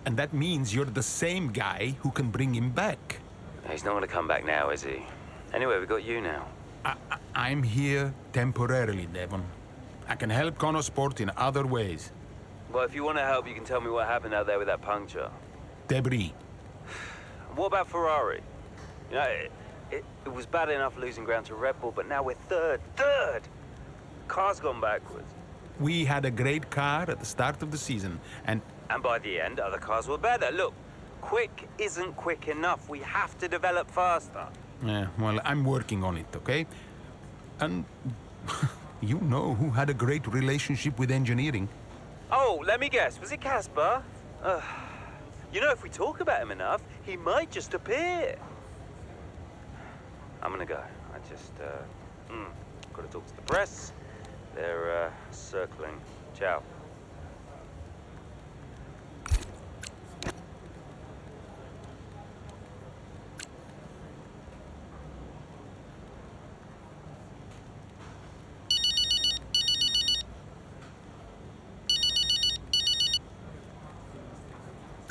And that means you're the same guy who can bring him back. He's not going to come back now, is he? Anyway, we got you now. I'm here temporarily, Devon. I can help Connor Sport in other ways. Well, if you want to help, you can tell me what happened out there with that puncture. Debris. What about Ferrari? You know, it was bad enough losing ground to Red Bull, but now we're third. Car's gone backwards. We had a great car at the start of the season, and by the end, other cars were better. Look, quick isn't quick enough. We have to develop faster. yeah, well, I'm working on it, okay? And you know who had a great relationship with engineering. Oh, let me guess. Was it Casper? You know, if we talk about him enough, he might just appear. I'm gonna go. I just, gotta talk to the press. They're, circling. Ciao.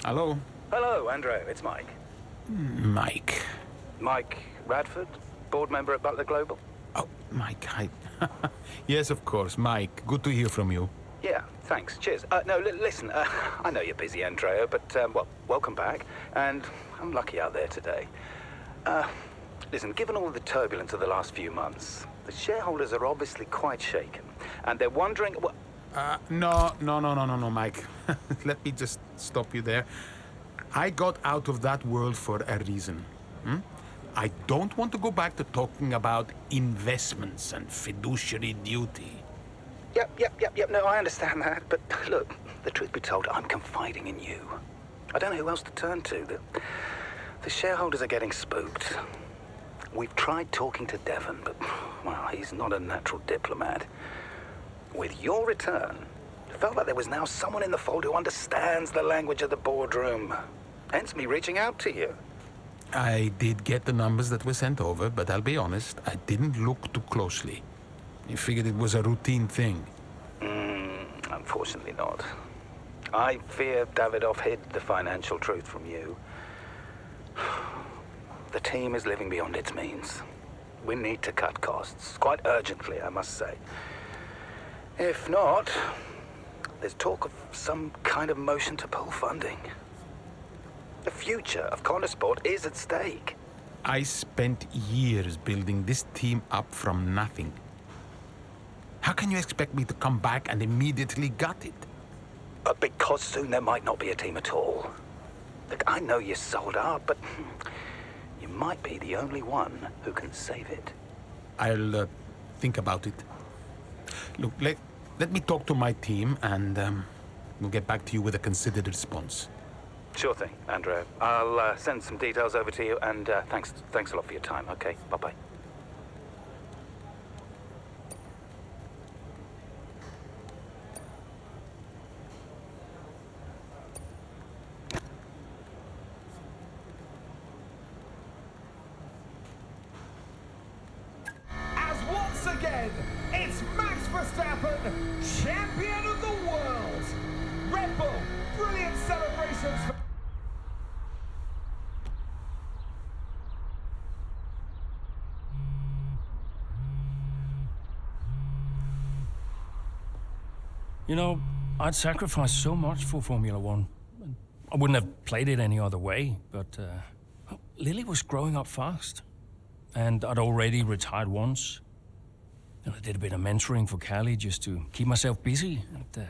Hello? Hello, Andrea. It's Mike. Mike. Mike Radford, board member at Butler Global. Oh, Mike, hi. Yes, of course, Mike. Good to hear from you. Yeah, thanks. Cheers. No, listen, I know you're busy, Andrea, but, well, welcome back. And I'm lucky out there today. Listen, given all the turbulence of the last few months, the shareholders are obviously quite shaken. And they're wondering... Well, No, Mike. Let me just stop you there. I got out of that world for a reason. I don't want to go back to talking about investments and fiduciary duty. Yep. No, I understand that. But look, the truth be told, I'm confiding in you. I don't know who else to turn to. The shareholders are getting spooked. We've tried talking to Devon, but, well, he's not a natural diplomat. With your return, it felt like there was now someone in the fold who understands the language of the boardroom. Hence me reaching out to you. I did get the numbers that were sent over, but I'll be honest, I didn't look too closely. I figured it was a routine thing. Unfortunately not. I fear Davidoff hid the financial truth from you. The team is living beyond its means. We need to cut costs, quite urgently, I must say. If not, there's talk of some kind of motion to pull funding. The future of Connor Sport is at stake. I spent years building this team up from nothing. How can you expect me to come back and immediately gut it? Because soon there might not be a team at all. Look, I know you're sold out, but you might be the only one who can save it. I'll think about it. Look, let me talk to my team and we'll get back to you with a considered response. Sure thing, Andrea. I'll send some details over to you, and thanks a lot for your time. Okay, bye-bye. As once again, it's Max Verstappen, champion of the world. Red Bull, brilliant celebrations. You know, I'd sacrificed so much for Formula One. I wouldn't have played it any other way, but Lily was growing up fast. And I'd already retired once. And I did a bit of mentoring for Callie just to keep myself busy. And,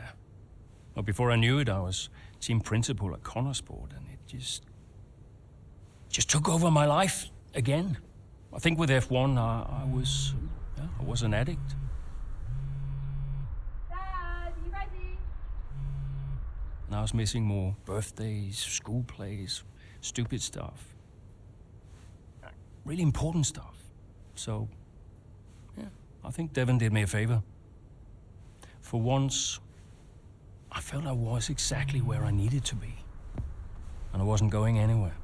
well, before I knew it, I was team principal at Connor Sport, and it just took over my life again. I think with F1, I was an addict. Dad, you ready? And I was missing more birthdays, school plays, stupid stuff. Really important stuff. So, yeah, I think Devon did me a favor. For once, I felt I was exactly where I needed to be. And I wasn't going anywhere.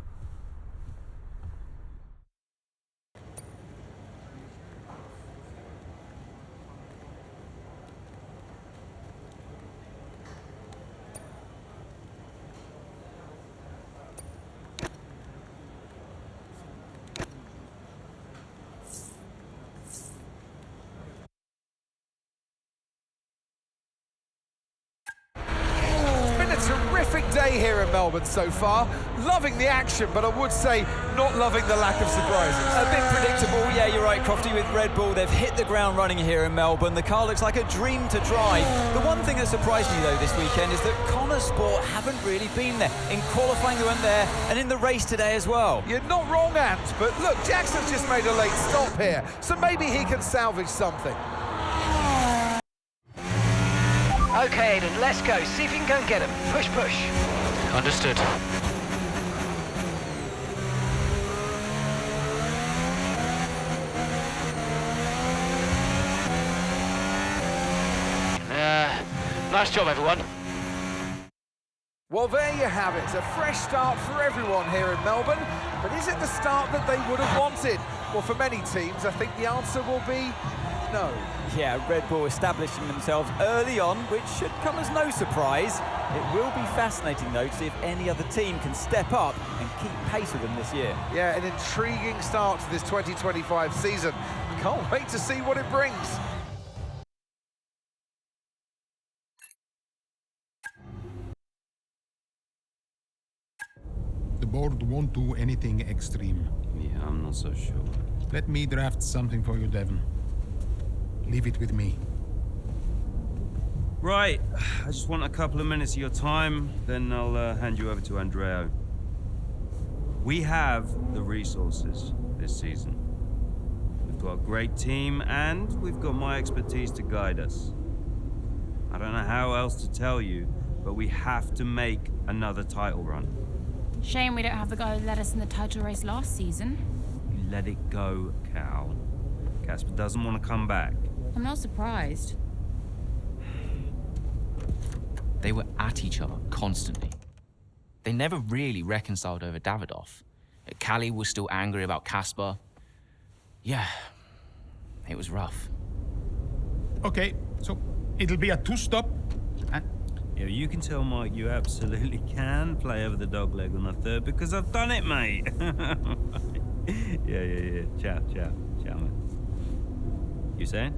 perfect day here in Melbourne so far. Loving the action, but I would say not loving the lack of surprises. A bit predictable, yeah, you're right, Crofty, with Red Bull. They've hit the ground running here in Melbourne. The car looks like a dream to drive. The one thing that surprised me, though, this weekend is that Connor Sport haven't really been there. In qualifying, they weren't there, and in the race today as well. You're not wrong, Ant, but look, Jackson's just made a late stop here, so maybe he can salvage something. Okay, Aiden, let's go. See if you can go and get him. Push, push. Understood. Nice job, everyone. Well, there you have it. A fresh start for everyone here in Melbourne. But is it the start that they would have wanted? Well, for many teams, I think the answer will be no. Yeah, Red Bull establishing themselves early on, which should come as no surprise. It will be fascinating, though, to see if any other team can step up and keep pace with them this year. Yeah, an intriguing start to this 2025 season. Can't wait to see what it brings. The board won't do anything extreme. Yeah, I'm not so sure. Let me draft something for you, Devon. Leave it with me. Right, I just want a couple of minutes of your time, then I'll hand you over to Andrea. We have the resources this season. We've got a great team, and we've got my expertise to guide us. I don't know how else to tell you, but we have to make another title run. Shame we don't have the guy who led us in the title race last season. You let it go, Cal. Casper doesn't want to come back. I'm not surprised. They were at each other constantly. They never really reconciled over Davidoff. Callie was still angry about Casper. Yeah, it was rough. Okay, so it'll be a two-stop. Yeah, you can tell Mike you absolutely can play over the dog leg on the third because I've done it, mate. Yeah. Ciao, man. You saying?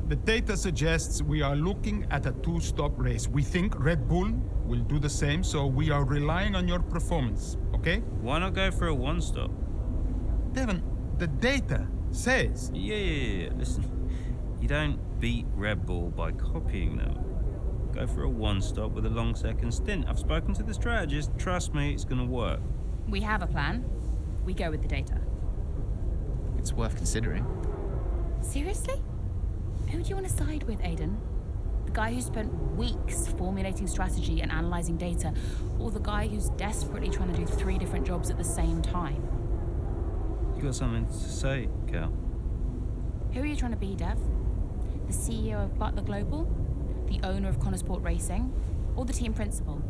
The data suggests we are looking at a two-stop race. We think Red Bull will do the same, so we are relying on your performance, okay? Why not go for a one-stop? Devon, the data says... Yeah. Listen, you don't beat Red Bull by copying them. Go for a one-stop with a long second stint. I've spoken to the strategist. Trust me, it's going to work. We have a plan. We go with the data. It's worth considering. Seriously? Who do you want to side with, Aiden? The guy who spent weeks formulating strategy and analysing data, or the guy who's desperately trying to do 3 different jobs at the same time? You got something to say, Cal? Who are you trying to be, Dev? The CEO of Butler Global? The owner of Connor Sport Racing? Or the team principal?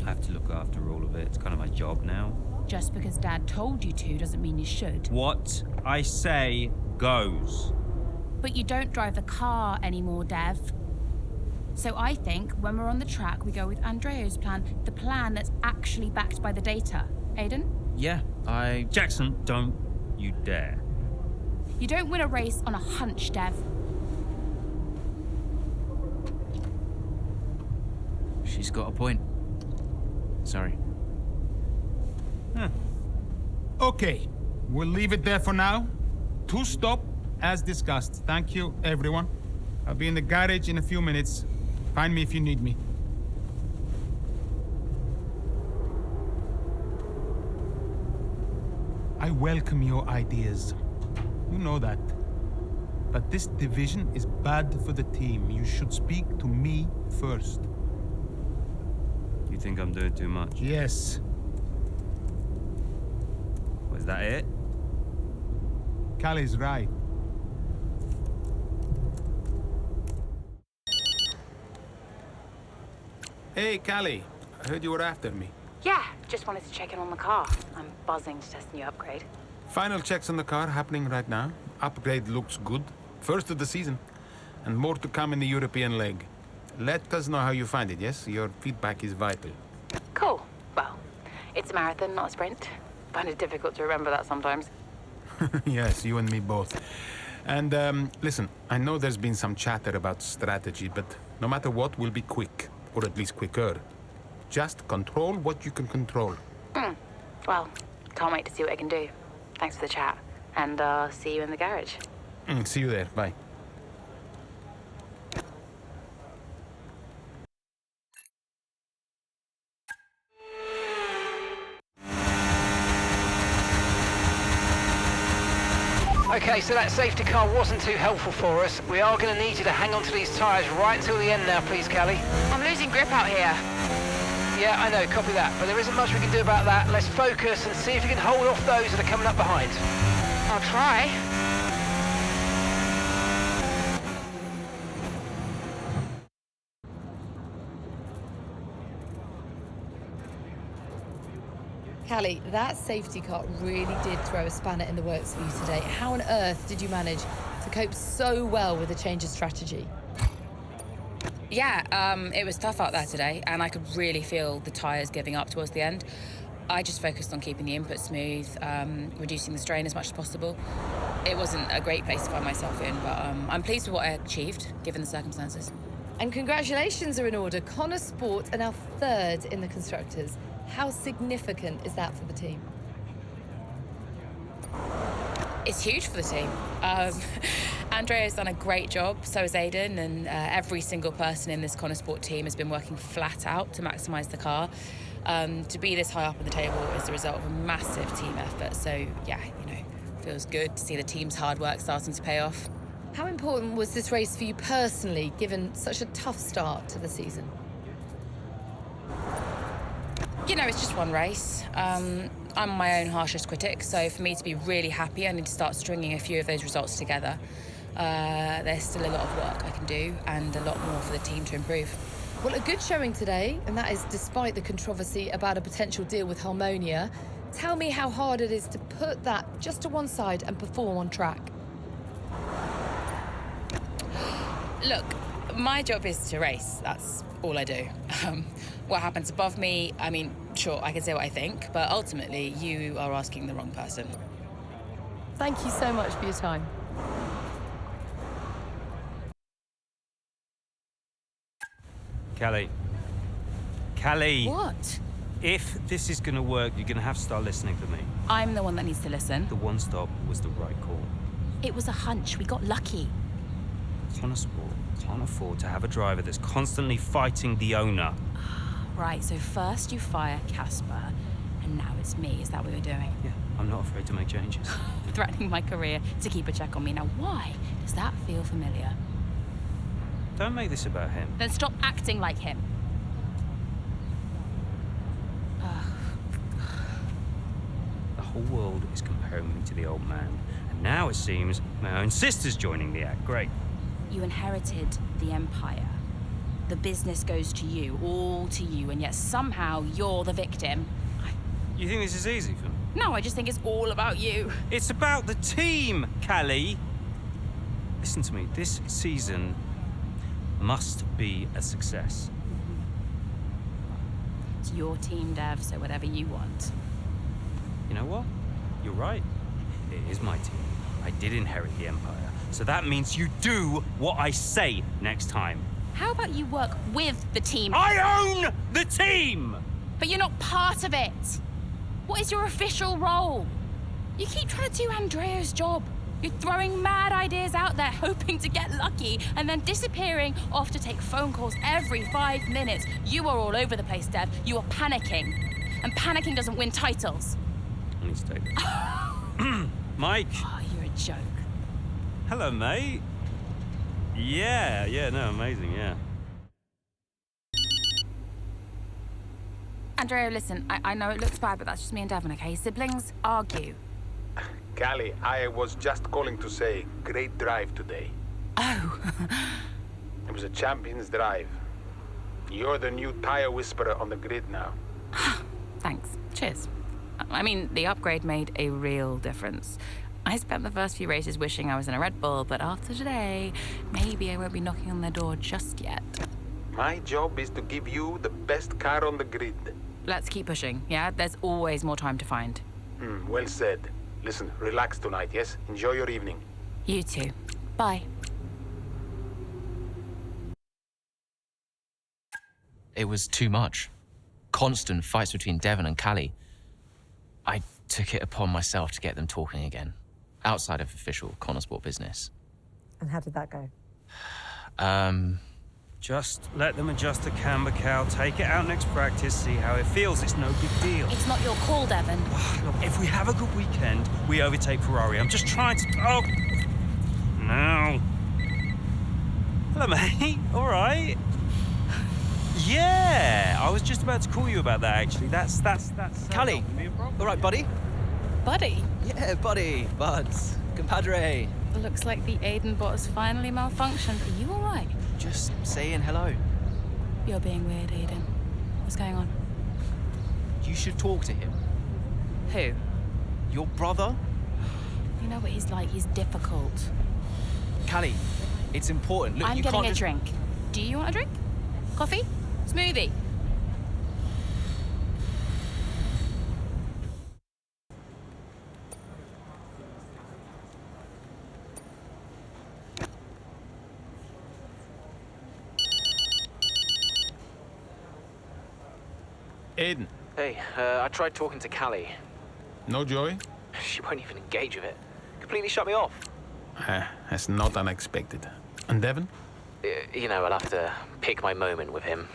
I have to look after all of it. It's kind of my job now. Just because Dad told you to doesn't mean you should. What I say goes. But you don't drive the car anymore, Dev. So I think when we're on the track, we go with Andrea's plan, the plan that's actually backed by the data. Aiden? Yeah, Jackson, don't you dare. You don't win a race on a hunch, Dev. She's got a point. Sorry. Okay, we'll leave it there for now. Two-stop, as discussed. Thank you, everyone. I'll be in the garage in a few minutes. Find me if you need me. I welcome your ideas. You know that. But this division is bad for the team. You should speak to me first. You think I'm doing too much? Yes. Was that it? Callie's right. Hey, Callie. I heard you were after me. Yeah, just wanted to check in on the car. I'm buzzing to test the new upgrade. Final checks on the car happening right now. Upgrade looks good. First of the season. And more to come in the European leg. Let us know how you find it, yes? Your feedback is vital. Cool. Well, it's a marathon, not a sprint. Find it difficult to remember that sometimes. Yes, you and me both. And, listen, I know there's been some chatter about strategy, but no matter what, we'll be quick. Or at least quicker. Just control what you can control. Well, can't wait to see what I can do. Thanks for the chat, and see you in the garage. See you there. Bye. Okay, so that safety car wasn't too helpful for us. We are going to need you to hang on to these tyres right till the end now, please, Callie. I'm losing grip out here. Yeah, I know, copy that. But there isn't much we can do about that. Let's focus and see if you can hold off those that are coming up behind. I'll try. Callie, that safety car really did throw a spanner in the works for you today. How on earth did you manage to cope so well with the change of strategy? Yeah, it was tough out there today, and I could really feel the tyres giving up towards the end. I just focused on keeping the input smooth, reducing the strain as much as possible. It wasn't a great place to find myself in, but I'm pleased with what I achieved, given the circumstances. And congratulations are in order. Connor Sport are now third in the Constructors. How significant is that for the team? It's huge for the team. Andrea's done a great job, so has Aidan, and every single person in this Connor Sport team has been working flat out to maximise the car. To be this high up on the table is the result of a massive team effort, so yeah, feels good to see the team's hard work starting to pay off. How important was this race for you personally, given such a tough start to the season? It's just one race. I'm my own harshest critic, so for me to be really happy, I need to start stringing a few of those results together. There's still a lot of work I can do and a lot more for the team to improve. Well, a good showing today, and that is despite the controversy about a potential deal with Harmonia. Tell me how hard it is to put that just to one side and perform on track. Look, my job is to race. That's all I do. What happens above me, sure, I can say what I think, but ultimately you are asking the wrong person. Thank you so much for your time. Callie. What? If this is going to work, you're going to have to start listening to me. I'm the one that needs to listen. The one stop was the right call. It was a hunch. We got lucky. Connor Sport can't afford to have a driver that's constantly fighting the owner. Right, so first you fire Casper, and now it's me. Is that what you're doing? Yeah, I'm not afraid to make changes. Threatening my career to keep a check on me. Now, why does that feel familiar? Don't make this about him. Then stop acting like him. The whole world is comparing me to the old man. And now it seems my own sister's joining the act. Great. You inherited the empire. The business goes to you, all to you, and yet somehow you're the victim. You think this is easy for me? No, I just think it's all about you. It's about the team, Callie. Listen to me. This season must be a success. It's your team, Dev, so whatever you want. You know what? You're right. It is my team. I did inherit the empire. So that means you do what I say next time. How about you work with the team? I own the team! But you're not part of it. What is your official role? You keep trying to do Andrea's job. You're throwing mad ideas out there, hoping to get lucky, and then disappearing off to take phone calls every 5 minutes. You are all over the place, Dev. You are panicking. And panicking doesn't win titles. I need to take this. Mike. Oh, you're a joke. Hello, mate. Yeah, no, amazing, yeah. Andrea, listen, I know it looks bad, but that's just me and Devon, okay? Siblings argue. Callie, I was just calling to say, great drive today. Oh. It was a champion's drive. You're the new tire whisperer on the grid now. Thanks. Cheers. The upgrade made a real difference. I spent the first few races wishing I was in a Red Bull, but after today, maybe I won't be knocking on their door just yet. My job is to give you the best car on the grid. Let's keep pushing, yeah? There's always more time to find. Well said. Listen, relax tonight, yes? Enjoy your evening. You too. Bye. It was too much. constant fights between Devon and Callie, I took it upon myself to get them talking again, outside of official Connor Sport business. And how did that go? Just let them adjust the camber, Cal. Take it out next practice, see how it feels. It's no big deal. It's not your call, Devon. Look, if we have a good weekend, we overtake Ferrari. I'm just trying to... Oh! No. Hello, mate. All right. Yeah, I was just about to call you about that, actually. That's Callie, all right, buddy? Buddy? Yeah, buddy. Buds. Compadre. Looks like the Aiden bot has finally malfunctioned. Are you all right? Just saying hello. You're being weird, Aiden. What's going on? You should talk to him. Who? Your brother? You know what he's like. He's difficult. Callie, it's important. Look, I'm you getting can't a just... drink. Do you want a drink? Coffee? Smoothie? Aiden. Hey, I tried talking to Callie. No joy? She won't even engage with it. Completely shut me off. That's not unexpected. And Devon? You know, I'll have to pick my moment with him.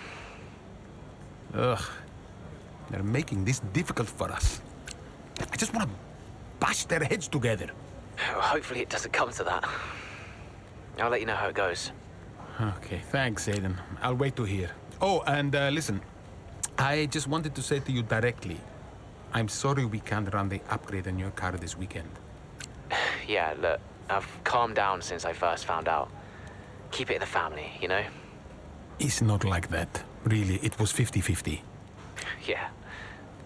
Ugh. They're making this difficult for us. I just want to bash their heads together. Hopefully it doesn't come to that. I'll let you know how it goes. Okay, thanks, Aiden. I'll wait to hear. Oh, and listen. I just wanted to say to you directly, I'm sorry we can't run the upgrade on your car this weekend. Yeah, look, I've calmed down since I first found out. Keep it in the family, you know? It's not like that. Really, it was 50-50. Yeah.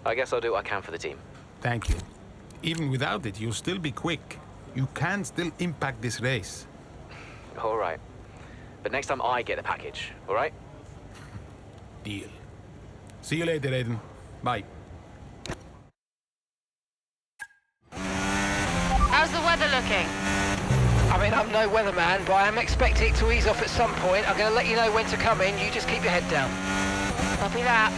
I guess I'll do what I can for the team. Thank you. Even without it, you'll still be quick. You can still impact this race. All right. But next time I get the package, all right? Deal. See you later, Aiden. Bye. How's the weather looking? I mean, I'm no weatherman, but I am expecting it to ease off at some point. I'm going to let you know when to come in. You just keep your head down. Copy that.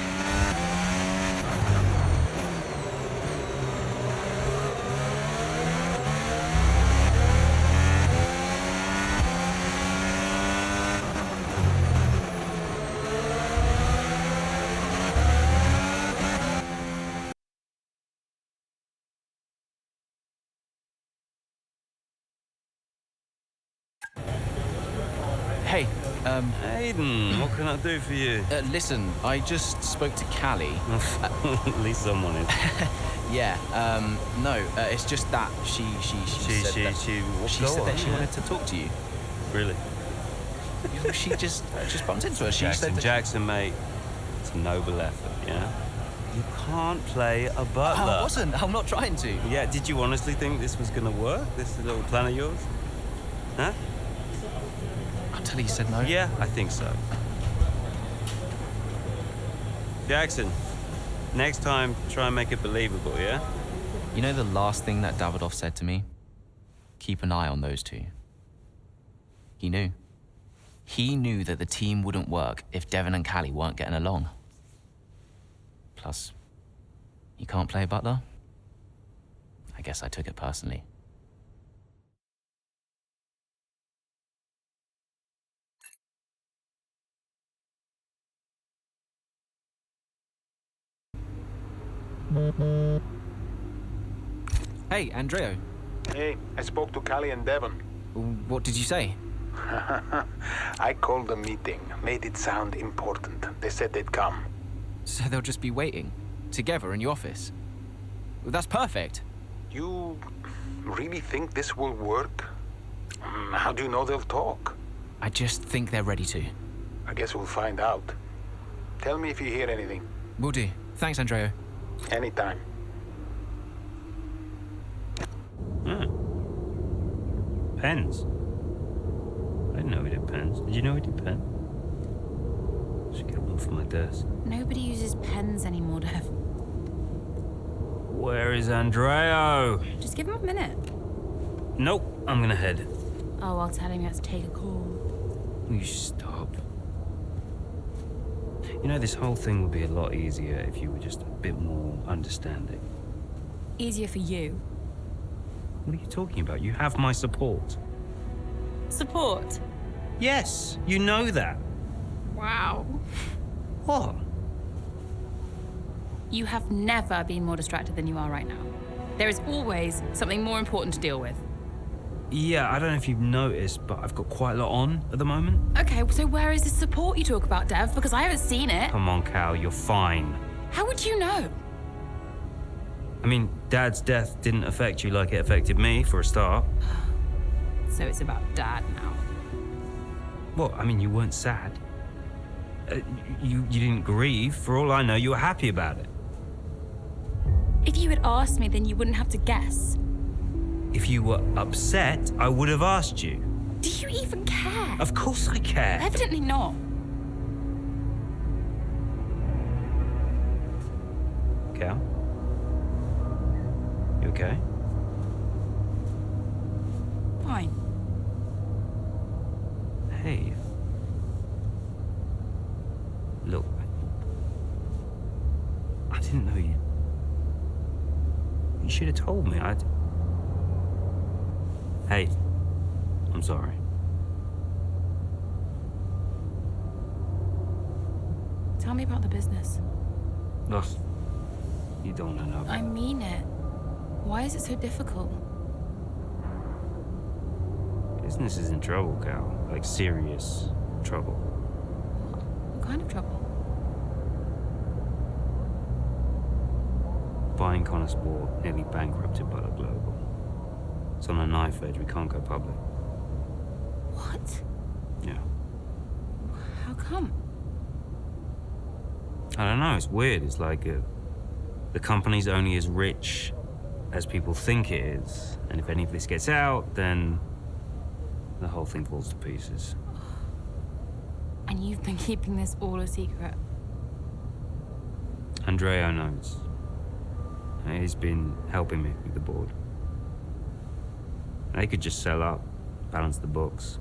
Hey, Aiden, what can I do for you? Listen, I just spoke to Callie. At least someone is. Yeah, no, it's just that she said that she wanted to talk to you. Really? She just bumped into her. She said that Jackson, mate, it's a noble effort, yeah? You can't play a butler. I wasn't. I'm not trying to. Yeah, did you honestly think this was gonna work? This little plan of yours? Huh? Until he said no. Yeah, I think so. Jackson, next time, try and make it believable, yeah? You know the last thing that Davidoff said to me? Keep an eye on those two. He knew. He knew that the team wouldn't work if Devon and Callie weren't getting along. Plus, you can't play butler? I guess I took it personally. Hey, Andreo. Hey, I spoke to Callie and Devon. What did you say? I called the meeting, made it sound important. They said they'd come. So they'll just be waiting, together in your office? Well, that's perfect. You really think this will work? How do you know they'll talk? I just think they're ready to. I guess we'll find out. Tell me if you hear anything. Will do. Thanks, Andreo. Anytime. Pens? I didn't know he did pens. Did you know he did pens? Should get one for my desk. Nobody uses pens anymore, Dev. Where is Andreo? Just give him a minute. Nope, I'm gonna head. Oh, I'll tell him he has to take a call. You stop. You know, this whole thing would be a lot easier if you were just a bit more understanding. Easier for you. What are you talking about? You have my support. Support? Yes, you know that. Wow. What? You have never been more distracted than you are right now. There is always something more important to deal with. Yeah, I don't know if you've noticed, but I've got quite a lot on at the moment. Okay, so where is the support you talk about, Dev? Because I haven't seen it. Come on, Cal, you're fine. How would you know? I mean, Dad's death didn't affect you like it affected me, for a start. So it's about Dad now. Well, I mean, you weren't sad. You didn't grieve. For all I know, you were happy about it. If you had asked me, then you wouldn't have to guess. If you were upset, I would have asked you. Do you even care? Of course I care. Evidently not. Cal? You okay? Fine. Hey. Look. I didn't know you. You should have told me. Hey. I'm sorry. Tell me about the business. Ugh. You don't want to know. I mean it. Why is it so difficult? Business is in trouble, Cal. Like, serious trouble. What kind of trouble? Buying Connor Sport nearly bankrupted Butler Global. It's on a knife edge. We can't go public. What? Yeah. How come? I don't know. It's weird. It's like the company's only as rich as people think it is. And if any of this gets out, then the whole thing falls to pieces. And you've been keeping this all a secret? Andrea knows. He's been helping me with the board. They could just sell up, balance the books.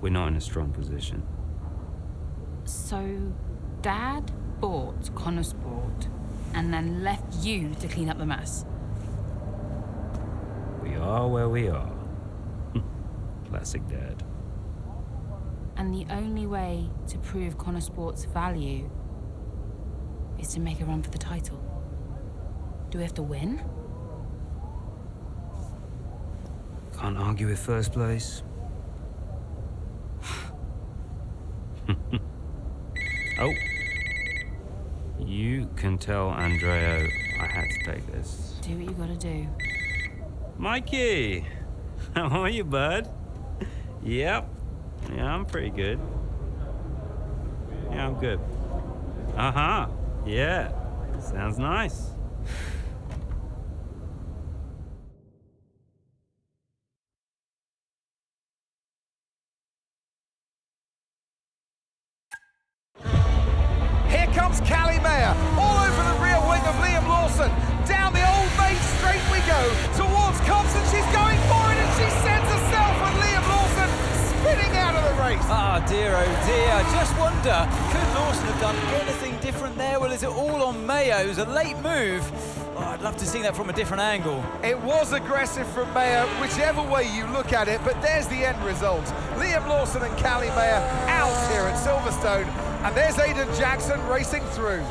We're not in a strong position. So, Dad bought Connor Sport and then left you to clean up the mess? We are where we are. Classic Dad. And the only way to prove Connor Sport's value is to make a run for the title. Do we have to win? Can't argue with first place. Oh. You can tell Andrea I had to take this. Do what you gotta do. Mikey! How are you, bud? Yep. Yeah, I'm pretty good. Yeah, I'm good. Uh-huh. Yeah. Sounds nice. Here comes Callie Mayer, all over the rear wing of Liam Lawson. Down the Old Maid Straight we go, towards Cobbs, and she's going for it, and she sends herself and Liam Lawson spinning out of the race. Ah, dear, oh dear. I just wonder, could Lawson have done anything different there? Well, is it all on Mayo? It was a late move. Oh, I'd love to see that from a different angle. It was aggressive from Mayer, whichever way you look at it, but there's the end result. Liam Lawson and Callie Mayer out here at Silverstone, and there's Aiden Jackson racing through.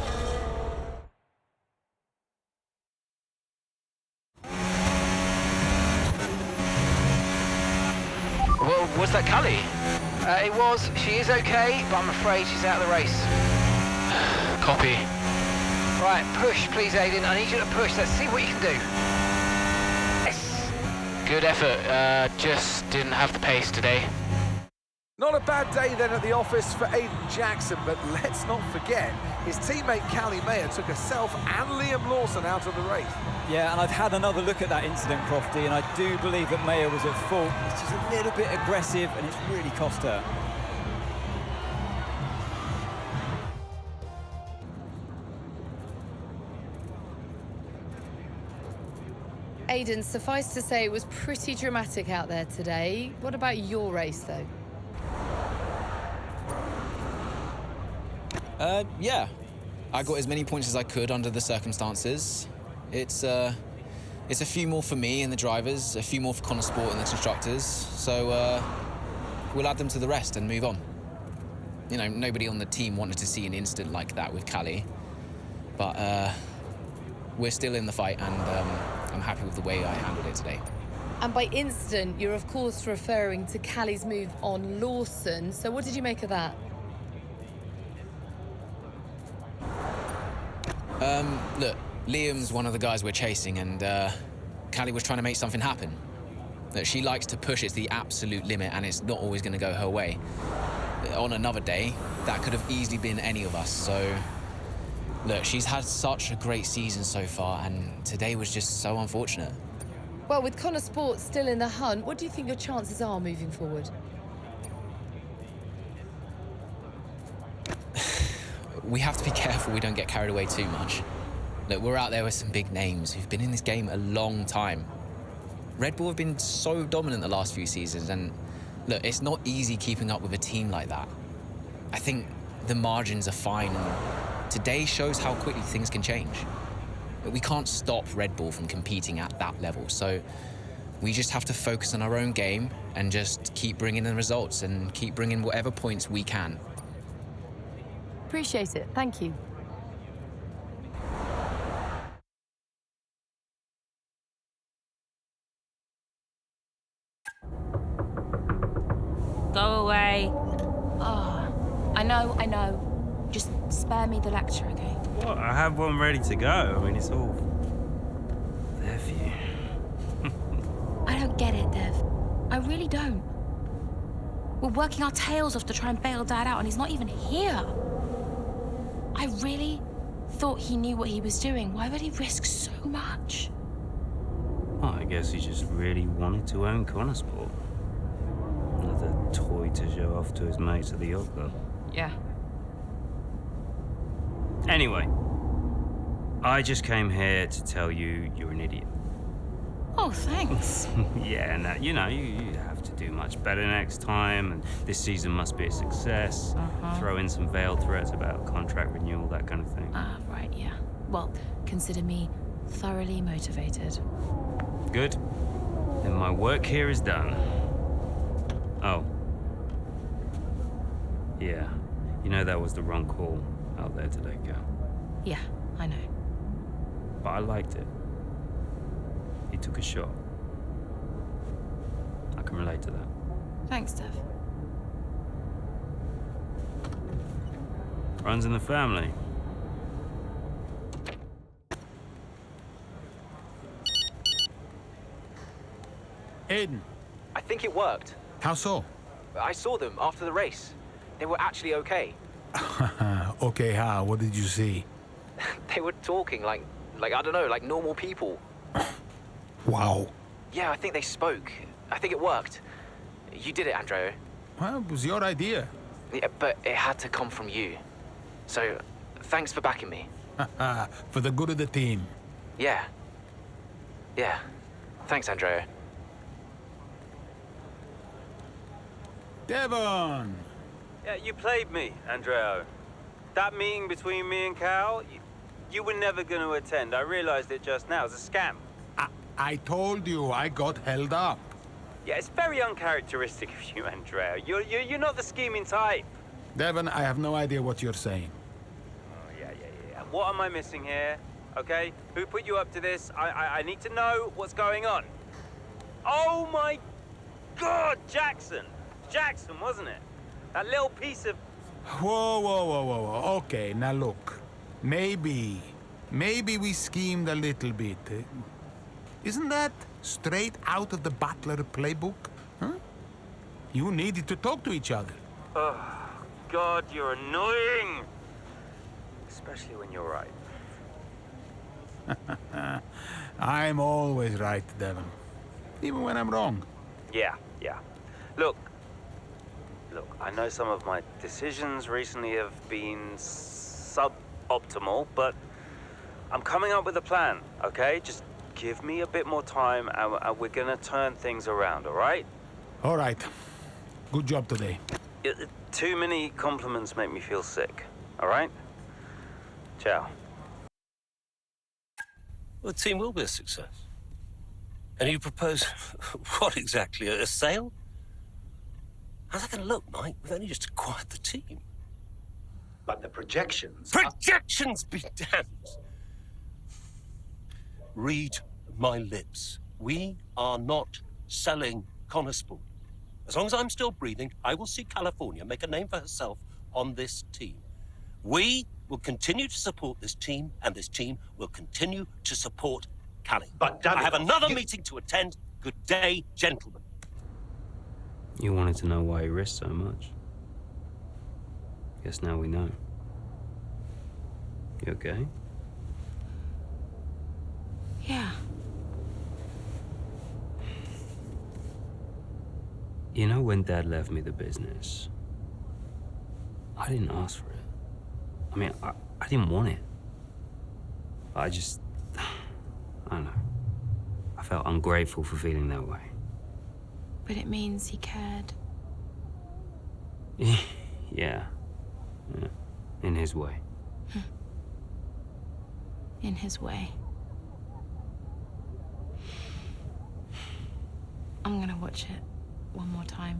Well, was that Callie? It was. She is okay, but I'm afraid she's out of the race. Copy. Right, push, please, Aiden. I need you to push. Let's see what you can do. Yes. Good effort. Just didn't have the pace today. Not a bad day then at the office for Aiden Jackson, but let's not forget, his teammate Callie Mayer took herself and Liam Lawson out of the race. Yeah, and I've had another look at that incident, Crofty, and I do believe that Mayer was at fault. It's just a little bit aggressive, and it's really cost her. Aiden, suffice to say it was pretty dramatic out there today. What about your race, though? Yeah. I got as many points as I could under the circumstances. It's a few more for me and the drivers, a few more for Connor Sport and the constructors. So we'll add them to the rest and move on. You know, nobody on the team wanted to see an incident like that with Callie. But we're still in the fight, and I'm happy with the way I handled it today. And by incident, you're of course referring to Callie's move on Lawson. So what did you make of that? Look, Liam's one of the guys we're chasing, and Callie was trying to make something happen. That she likes to push it to the absolute limit, and it's not always going to go her way. On another day, that could have easily been any of us, so... Look, she's had such a great season so far, and today was just so unfortunate. Well, with Connor Sport still in the hunt, what do you think your chances are moving forward? We have to be careful we don't get carried away too much. Look, we're out there with some big names who've been in this game a long time. Red Bull have been so dominant the last few seasons, and look, it's not easy keeping up with a team like that. I think the margins are fine, and today shows how quickly things can change. We can't stop Red Bull from competing at that level, so we just have to focus on our own game and just keep bringing in results and keep bringing whatever points we can. Appreciate it. Thank you. Go away. Oh, I know. Just spare me the lecture, okay? What? I have one ready to go. I mean, it's all there for you. I don't get it, Dev. I really don't. We're working our tails off to try and bail Dad out, and he's not even here. I really thought he knew what he was doing. Why would he risk so much? Well, I guess he just really wanted to own Connor Sport. Another toy to show off to his mates at the yacht club. Yeah. Anyway, I just came here to tell you you're an idiot. Oh, thanks. Yeah, and you know, you have to do much better next time, and this season must be a success. Throw in some veiled threats about contract renewal, that kind of thing. Ah, right, yeah. Well, consider me thoroughly motivated. Good. Then my work here is done. Oh. Yeah. You know that was the wrong call out there today, Cal. Yeah, I know. But I liked it. He took a shot. I can relate to that. Thanks, Dev. Runs in the family. Aiden. I think it worked. How so? I saw them after the race. They were actually okay. Okay, how? What did you see? They were talking like I don't know, like normal people. Wow. Yeah, I think they spoke. I think it worked. You did it, Andrea. Well, it was your idea. Yeah, but it had to come from you. So, thanks for backing me. For the good of the team. Yeah. Yeah. Thanks, Andrea. Devon! Yeah, you played me, Andreo. That meeting between me and Cal, you were never going to attend. I realized it just now. It was a scam. I told you I got held up. Yeah, it's very uncharacteristic of you, Andreo. You're not the scheming type. Devon, I have no idea what you're saying. Oh, yeah. What am I missing here? Okay? Who put you up to this? I need to know what's going on. Oh, my God! Jackson! Jackson, wasn't it? That little piece of... Whoa. Okay, now look. Maybe we schemed a little bit. Isn't that straight out of the Butler playbook? Huh? You needed to talk to each other. Oh, God, you're annoying! Especially when you're right. I'm always right, Devon. Even when I'm wrong. Yeah. Look, I know some of my decisions recently have been suboptimal, but I'm coming up with a plan, okay? Just give me a bit more time and we're gonna turn things around, all right? All right. Good job today. Too many compliments make me feel sick. all right? Ciao. Well, the team will be a success. And you propose what exactly? A sale? How's that going to look, Mike? We've only just acquired the team. But the projections... Projections be damned! Read my lips. We are not selling Connorsport. As long as I'm still breathing, I will see California make a name for herself on this team. We will continue to support this team, and this team will continue to support Cali. But I have another meeting to attend. Good day, gentlemen. You wanted to know why he risked so much. Guess now we know. You okay? Yeah. You know, when Dad left me the business, I didn't ask for it. I mean, I didn't want it. I just... I don't know. I felt ungrateful for feeling that way. But it means he cared. Yeah. In his way. In his way. I'm gonna watch it one more time.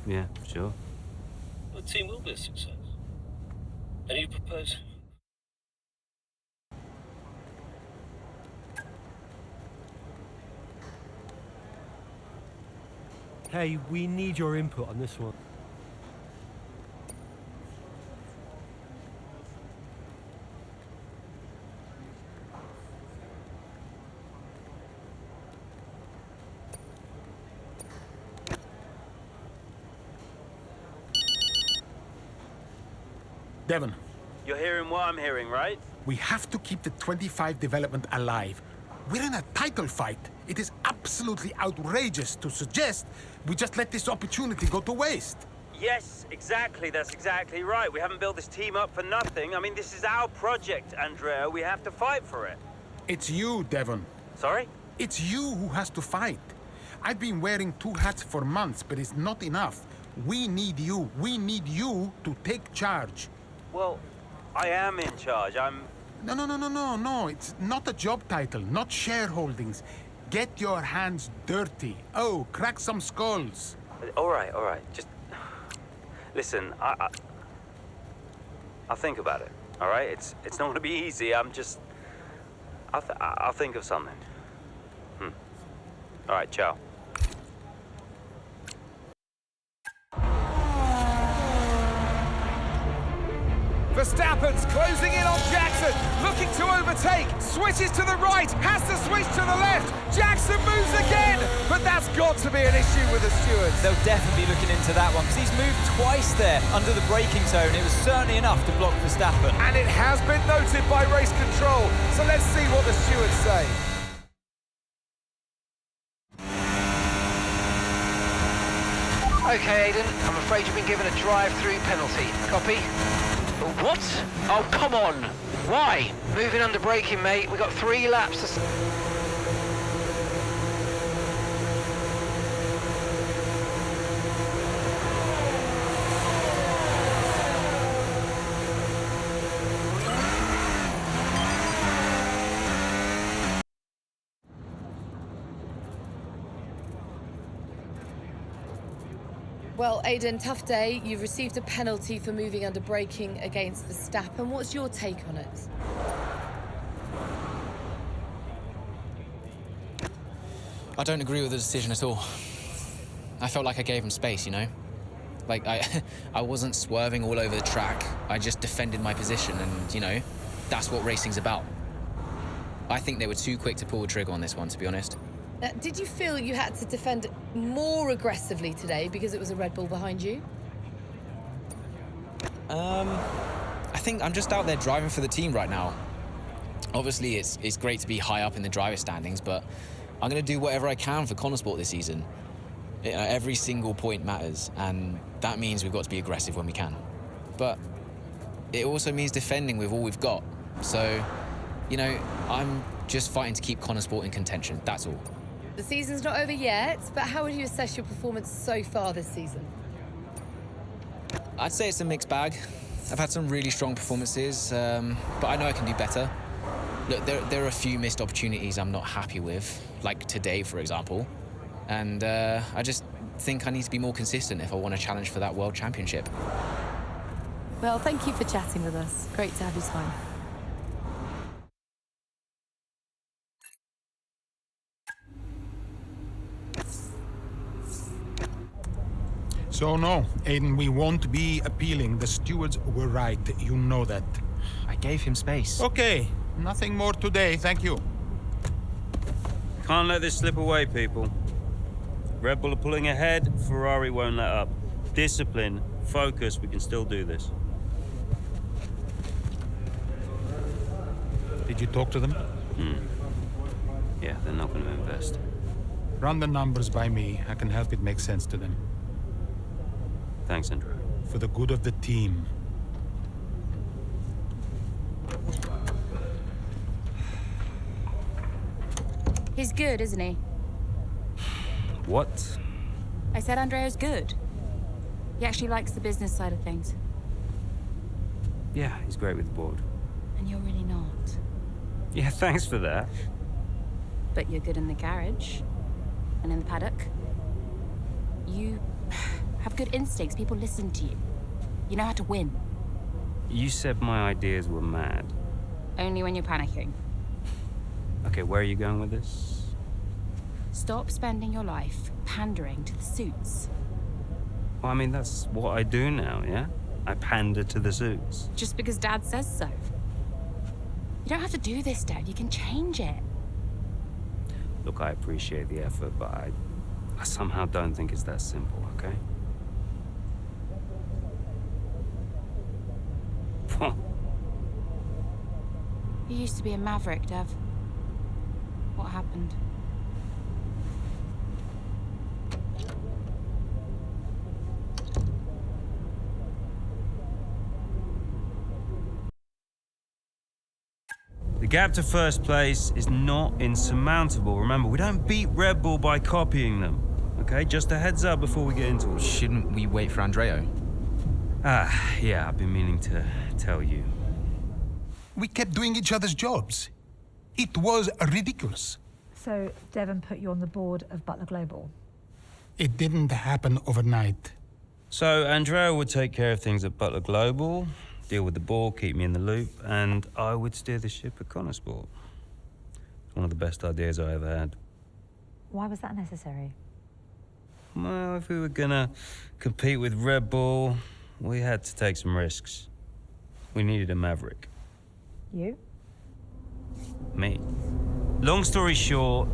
Yeah, sure. The team will be a success. And you propose... Hey, we need your input on this one. Devon, You're hearing what I'm hearing, right? we have to keep the 25 development alive. We're in a title fight. It is absolutely outrageous to suggest we just let this opportunity go to waste. Yes, exactly. That's exactly right. We haven't built this team up for nothing. I mean, this is our project, Andrea. We have to fight for it. It's you, Devon. Sorry? It's you who has to fight. I've been wearing 2 hats for months, but it's not enough. We need you. We need you to take charge. Well, I am in charge. No. It's not a job title, not shareholdings. Get your hands dirty. Oh, crack some skulls. All right. Just listen. I'll think about it. All right. It's not going to be easy. I'll think of something. All right. Ciao. Verstappen's closing in on Jackson, looking to overtake, switches to the right, has to switch to the left. Jackson moves again, but that's got to be an issue with the stewards. They'll definitely be looking into that one because he's moved twice there under the braking zone. It was certainly enough to block Verstappen. And it has been noted by race control, so let's see what the stewards say. Okay, Aiden, I'm afraid you've been given a drive-through penalty. Copy? What? Oh, come on. Why? Moving under braking, mate. We've got 3 laps to... Well, Aiden, tough day. You've received a penalty for moving under braking against Verstappen. What's your take on it? I don't agree with the decision at all. I felt like I gave him space, you know? Like, I wasn't swerving all over the track. I just defended my position and, you know, that's what racing's about. I think they were too quick to pull the trigger on this one, to be honest. Did you feel you had to defend more aggressively today because it was a Red Bull behind you? I think I'm just out there driving for the team right now. Obviously, it's great to be high up in the driver standings, but I'm going to do whatever I can for Connorsport this season. Every single point matters, and that means we've got to be aggressive when we can. But it also means defending with all we've got. So, you know, I'm just fighting to keep Connorsport in contention, that's all. The season's not over yet, but how would you assess your performance so far this season? I'd say it's a mixed bag. I've had some really strong performances, but I know I can do better. Look, there are a few missed opportunities I'm not happy with, like today, for example. And I just think I need to be more consistent if I want to challenge for that World Championship. Well, thank you for chatting with us. Great to have your time. So no, Aiden, we won't be appealing. The stewards were right. You know that. I gave him space. Okay, nothing more today, thank you. Can't let this slip away, people. Red Bull are pulling ahead, Ferrari won't let up. Discipline, focus, we can still do this. Did you talk to them? Yeah, they're not going to invest. Run the numbers by me. I can help it make sense to them. Thanks, Andrew. For the good of the team. He's good, isn't he? What? I said Andrea's good. He actually likes the business side of things. Yeah, he's great with the board. And you're really not. Yeah, thanks for that. But you're good in the garage. And in the paddock. You have good instincts. People listen to you. You know how to win. You said my ideas were mad. Only when you're panicking. Okay, where are you going with this? Stop spending your life pandering to the suits. Well, I mean, that's what I do now, yeah? I pander to the suits. Just because Dad says so. You don't have to do this, Dad. You can change it. Look, I appreciate the effort, but I somehow don't think it's that simple, okay? You used to be a maverick, Dev. What happened? The gap to first place is not insurmountable. Remember, we don't beat Red Bull by copying them. Okay, just a heads up before we get into it. Shouldn't we wait for Andrea? Yeah, I've been meaning to tell you. We kept doing each other's jobs. It was ridiculous. So Devon put you on the board of Butler Global. It didn't happen overnight. So Andrea would take care of things at Butler Global, deal with the board, keep me in the loop, and I would steer the ship at Connosport. It's one of the best ideas I ever had. Why was that necessary? Well, if we were gonna compete with Red Bull, we had to take some risks. We needed a maverick. You? Me. Long story short,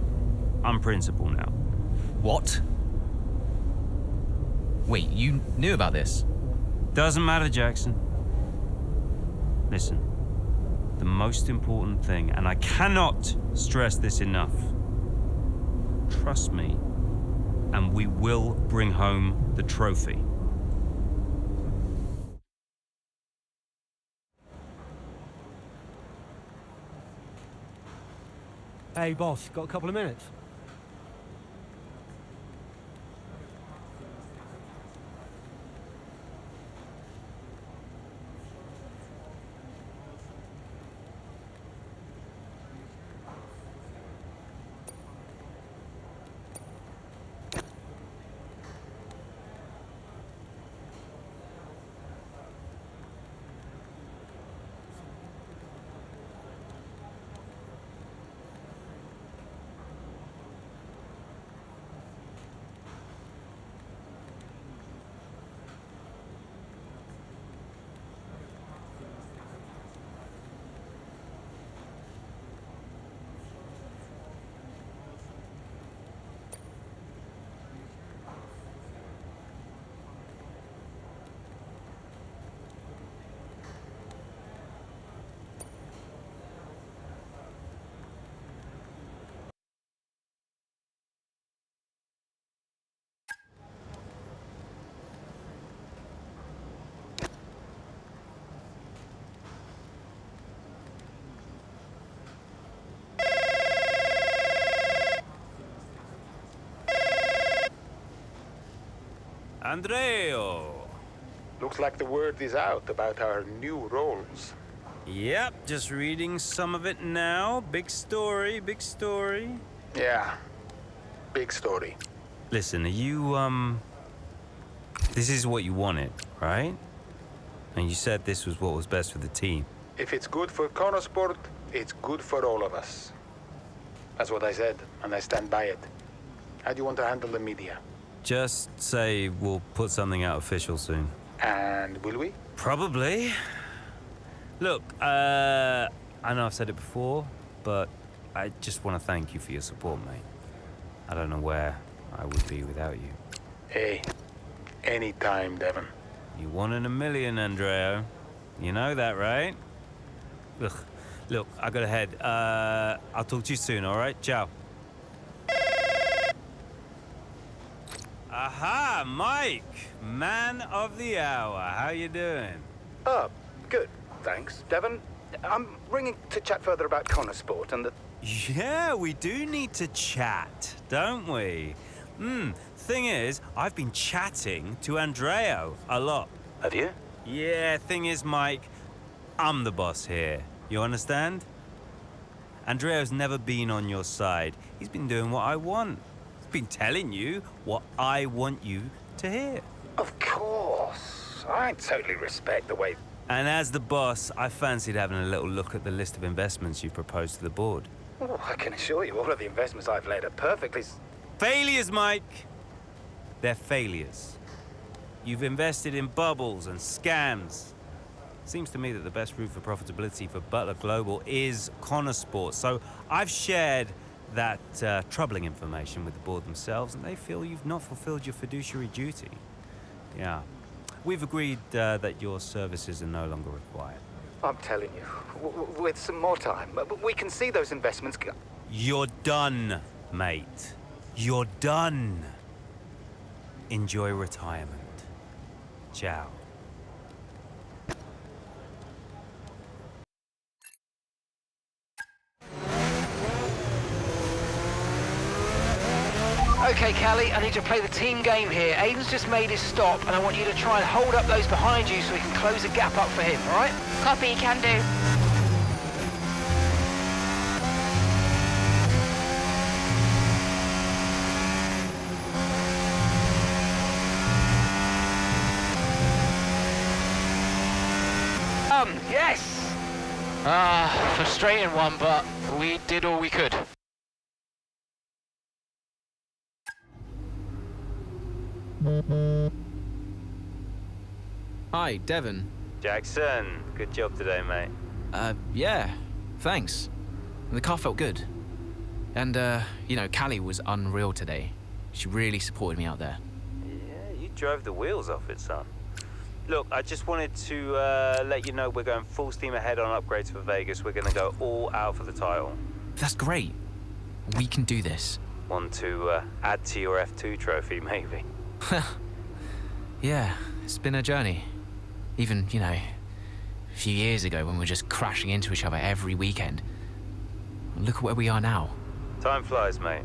I'm principal now. What? Wait, you knew about this? Doesn't matter, Jackson. Listen, the most important thing, and I cannot stress this enough, trust me, and we will bring home the trophy. Hey, boss, got a couple of minutes? Andreo! Looks like the word is out about our new roles. Yep, just reading some of it now. Big story, big story. Yeah, big story. Listen, are you, This is what you wanted, right? And you said this was what was best for the team. If it's good for Konosport, it's good for all of us. That's what I said, and I stand by it. How do you want to handle the media? Just say we'll put something out official soon. And will we? Probably. Look, I know I've said it before, but I just want to thank you for your support, mate. I don't know where I would be without you. Hey, anytime, Devon. You 1 in a million, Andrea. You know that, right? Ugh. Look, I gotta head. I'll talk to you soon, all right? Ciao. Aha, Mike! Man of the hour. How you doing? Oh, good, thanks. Devon, I'm ringing to chat further about Konosport and the... Yeah, we do need to chat, don't we? Thing is, I've been chatting to Andreo a lot. Have you? Yeah, thing is, Mike, I'm the boss here. You understand? Andreo's never been on your side. He's been doing what I want. He's been telling you what I want you to hear. Of course. I totally respect the way... And as the boss, I fancied having a little look at the list of investments you proposed to the board. Oh, I can assure you all of the investments I've laid are perfectly... Failures, Mike! They're failures. You've invested in bubbles and scams. Seems to me that the best route for profitability for Butler Global is Konosport. So I've shared that troubling information with the board themselves, and they feel you've not fulfilled your fiduciary duty. Yeah. We've agreed that your services are no longer required. I'm telling you, with some more time, we can see those investments go... You're done, mate. You're done. Enjoy retirement. Ciao. Okay, Callie, I need to play the team game here. Aiden's just made his stop, and I want you to try and hold up those behind you so we can close the gap up for him, all right? Copy, can do. Yes! Frustrating one, but we did all we could. Hi, Devon. Jackson, good job today, mate. Yeah, thanks. The car felt good. And, you know, Callie was unreal today. She really supported me out there. Yeah, you drove the wheels off it, son. Look, I just wanted to let you know we're going full steam ahead on upgrades for Vegas. We're going to go all out for the title. That's great. We can do this. Want to add to your F2 trophy, maybe? Yeah, it's been a journey. Even, you know, a few years ago when we were just crashing into each other every weekend. Look at where we are now. Time flies, mate.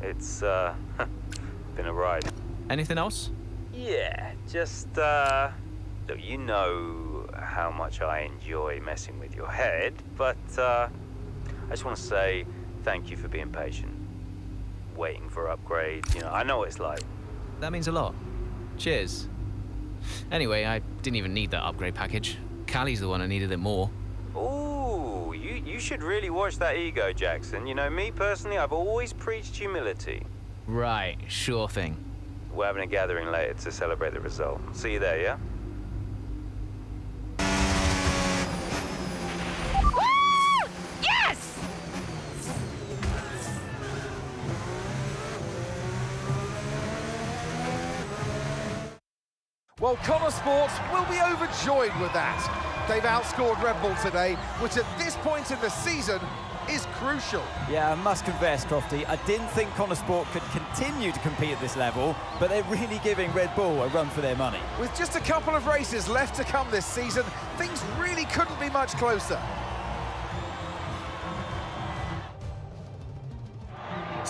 It's been a ride. Anything else? Yeah, just, look, you know how much I enjoy messing with your head, but I just want to say thank you for being patient. Waiting for upgrades, you know, I know what it's like. That means a lot. Cheers. Anyway, I didn't even need that upgrade package. Callie's the one who needed it more. Ooh, you should really watch that ego, Jackson. You know, me personally, I've always preached humility. Right, sure thing. We're having a gathering later to celebrate the result. See you there, yeah? Woo! Yes! Well, Konosport will be overjoyed with that. They've outscored Red Bull today, which at this point in the season is crucial. Yeah, I must confess, Crofty, I didn't think Konosport could continue to compete at this level, but they're really giving Red Bull a run for their money. With just a couple of races left to come this season, things really couldn't be much closer.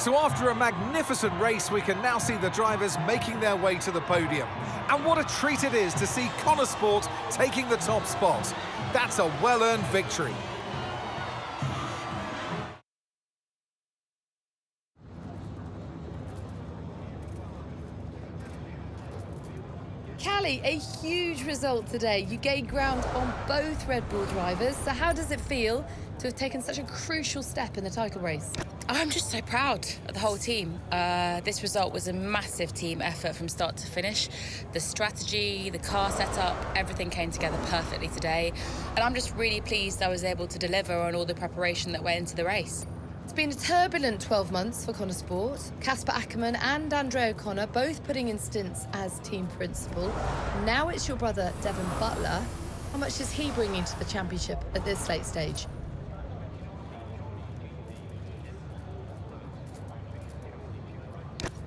So after a magnificent race, we can now see the drivers making their way to the podium. And what a treat it is to see Connor Sport taking the top spot. That's a well-earned victory. Callie, a huge result today. You gained ground on both Red Bull drivers. So how does it feel to have taken such a crucial step in the title race? I'm just so proud of the whole team. This result was a massive team effort from start to finish. The strategy, the car setup, everything came together perfectly today. And I'm just really pleased I was able to deliver on all the preparation that went into the race. It's been a turbulent 12 months for Connor Sport. Casper Ackermann and Andre O'Connor both putting in stints as team principal. Now it's your brother, Devon Butler. How much is he bringing to the championship at this late stage?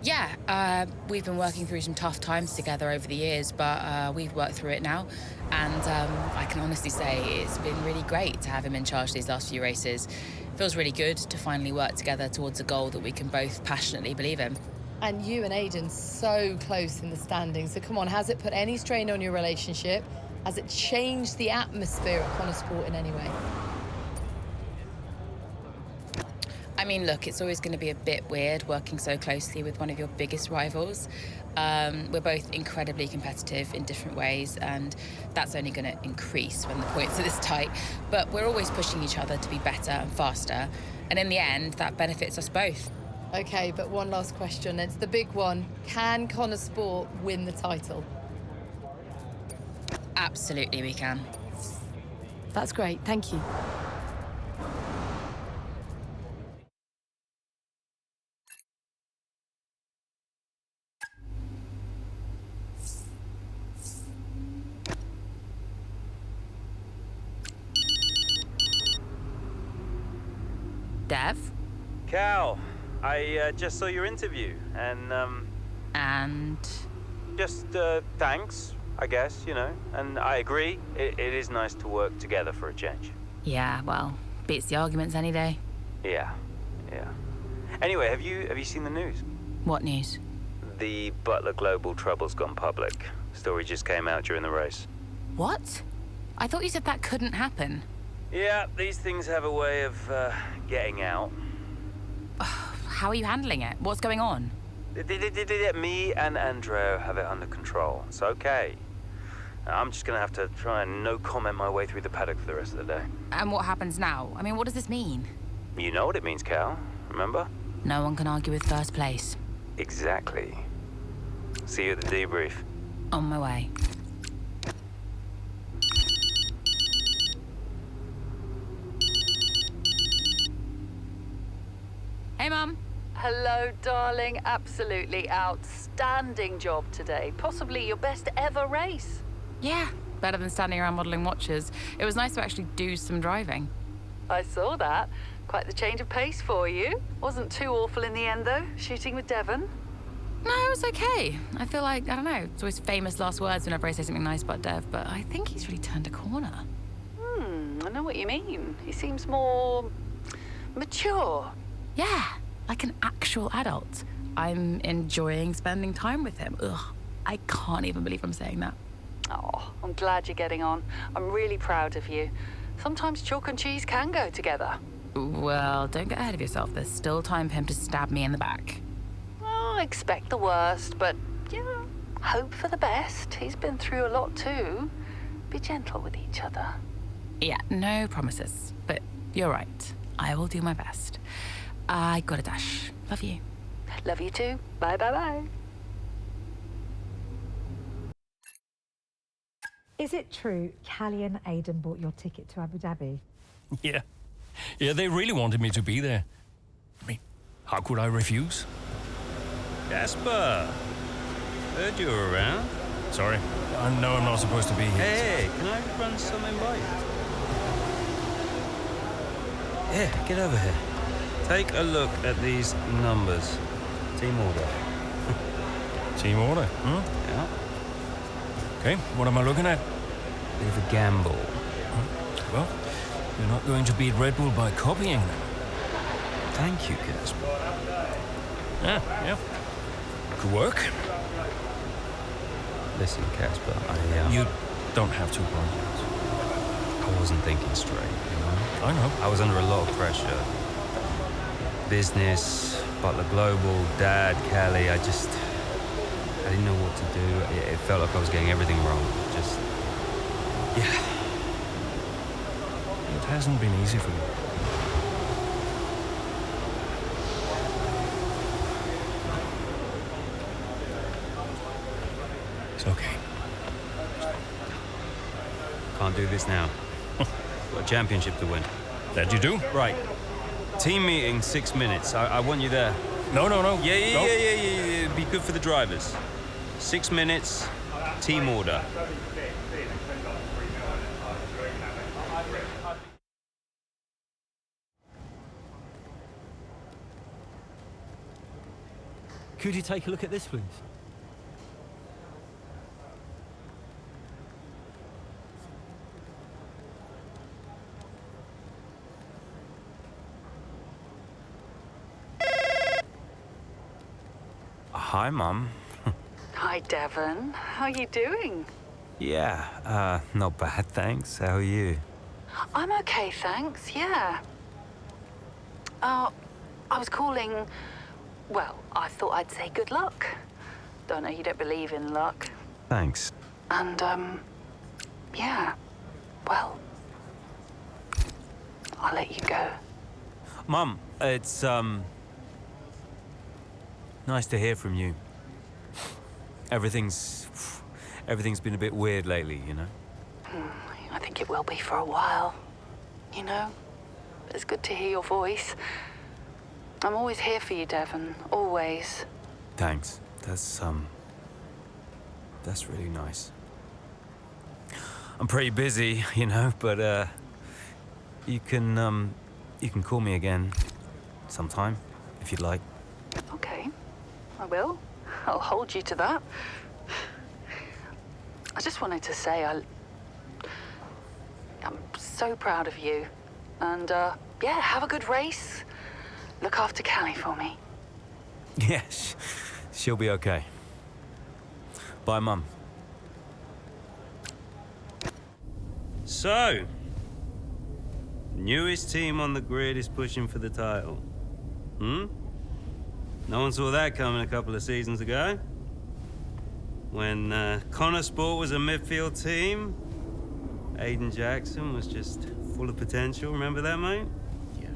Yeah, we've been working through some tough times together over the years, but we've worked through it now. And I can honestly say it's been really great to have him in charge these last few races. Feels really good to finally work together towards a goal that we can both passionately believe in. And you and Aidan so close in the standings. So come on, has it put any strain on your relationship? Has it changed the atmosphere at Connor Sport in any way? I mean, look, it's always going to be a bit weird working so closely with one of your biggest rivals. We're both incredibly competitive in different ways, and that's only going to increase when the points are this tight. But we're always pushing each other to be better and faster, and in the end, that benefits us both. Okay, but one last question. It's the big one. Can Connor Sport win the title? Absolutely, we can. That's great. Thank you. Dev? Cal, I just saw your interview, and And? just thanks, I guess, you know. And I agree, it is nice to work together for a change. Yeah, well, beats the arguments any day. Yeah. Anyway, have you seen the news? What news? The Butler Global trouble's gone public. Story just came out during the race. What? I thought you said that couldn't happen. Yeah, these things have a way of getting out. How are you handling it? What's going on? Me and Andreo have it under control. It's okay. I'm just gonna have to try and no comment my way through the paddock for the rest of the day. And what happens now? I mean, what does this mean? You know what it means, Cal. Remember? No one can argue with first place. Exactly. See you at the debrief. On my way. Hey, Mum. Hello, darling. Absolutely outstanding job today. Possibly your best ever race. Yeah, better than standing around modelling watches. It was nice to actually do some driving. I saw that. Quite the change of pace for you. Wasn't too awful in the end, though, shooting with Devon. No, it was okay. I feel like, I don't know, it's always famous last words whenever I say something nice about Dev, but I think he's really turned a corner. I know what you mean. He seems more mature. Yeah, like an actual adult. I'm enjoying spending time with him. Ugh, I can't even believe I'm saying that. Oh, I'm glad you're getting on. I'm really proud of you. Sometimes chalk and cheese can go together. Well, don't get ahead of yourself. There's still time for him to stab me in the back. Oh, expect the worst, but, you know, hope for the best. He's been through a lot too. Be gentle with each other. Yeah, no promises. But you're right. I will do my best. I got a dash. Love you. Love you too. Bye, bye, bye. Is it true Callie and Aidan bought your ticket to Abu Dhabi? Yeah. Yeah, they really wanted me to be there. I mean, how could I refuse? Casper, heard you were around. Sorry, I know I'm not supposed to be here. Hey, can I run something by you? Here, get over here. Take a look at these numbers. Team order. Team order, huh? Yeah. Okay, what am I looking at? Bit of a gamble. Well, you're not going to beat Red Bull by copying them. Thank you, Casper. Yeah. Could work. Listen, Casper, You don't have to apologize. I wasn't thinking straight, you know? I know. I was under a lot of pressure. Business, Butler Global, Dad, Callie, I didn't know what to do. It felt like I was getting everything wrong. Yeah. It hasn't been easy for you. It's okay. Can't do this now. Got a championship to win. That you do? Right. Team meeting, 6 minutes. I want you there. No. Yeah. Be good for the drivers. 6 minutes, team order. Could you take a look at this, please? Hi, Mum. Hi, Devon. How are you doing? Yeah, not bad, thanks. How are you? I'm okay, thanks, yeah. I was calling... Well, I thought I'd say good luck. Don't know you don't believe in luck. Thanks. And, yeah. Well, I'll let you go. Mum, it's, nice to hear from you. Everything's been a bit weird lately, you know? I think it will be for a while. You know? It's good to hear your voice. I'm always here for you, Devon. Always. Thanks. That's really nice. I'm pretty busy, you know, but, you can call me again sometime, if you'd like. Okay. I will. I'll hold you to that. I just wanted to say I'm so proud of you. And, yeah, have a good race. Look after Callie for me. Yes, she'll be okay. Bye, Mum. So, newest team on the grid is pushing for the title. No one saw that coming a couple of seasons ago. When Connor Sport was a midfield team, Aiden Jackson was just full of potential. Remember that, mate? Yeah.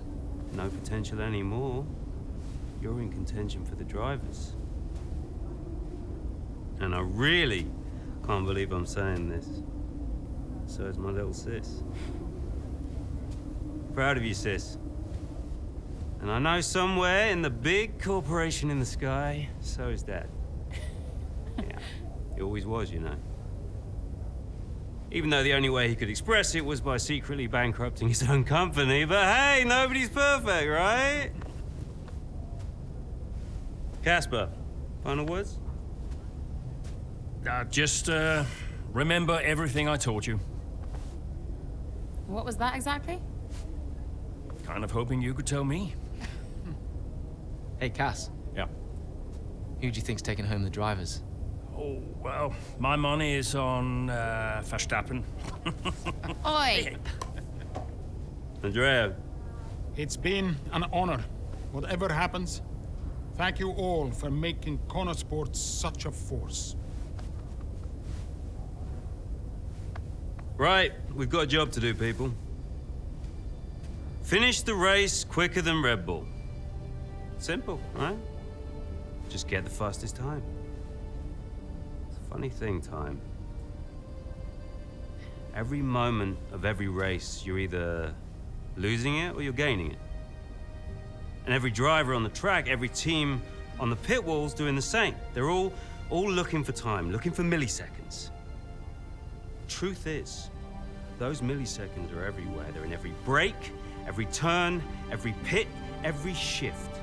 No potential anymore. You're in contention for the drivers. And I really can't believe I'm saying this. So is my little sis. Proud of you, sis. And I know somewhere in the big corporation in the sky, so is Dad. Yeah, he always was, you know. Even though the only way he could express it was by secretly bankrupting his own company. But hey, nobody's perfect, right? Casper, final words? Just remember everything I taught you. What was that exactly? Kind of hoping you could tell me. Hey, Cass. Yeah. Who do you think's taking home the drivers? Oh, well, my money is on Verstappen. Oi! Andrea. It's been an honor. Whatever happens, thank you all for making Connor Sports such a force. Right, we've got a job to do, people. Finish the race quicker than Red Bull. Simple, right? Just get the fastest time. It's a funny thing, time. Every moment of every race, you're either losing it or you're gaining it. And every driver on the track, every team on the pit wall's doing the same. They're all looking for time, looking for milliseconds. Truth is, those milliseconds are everywhere. They're in every brake, every turn, every pit, every shift.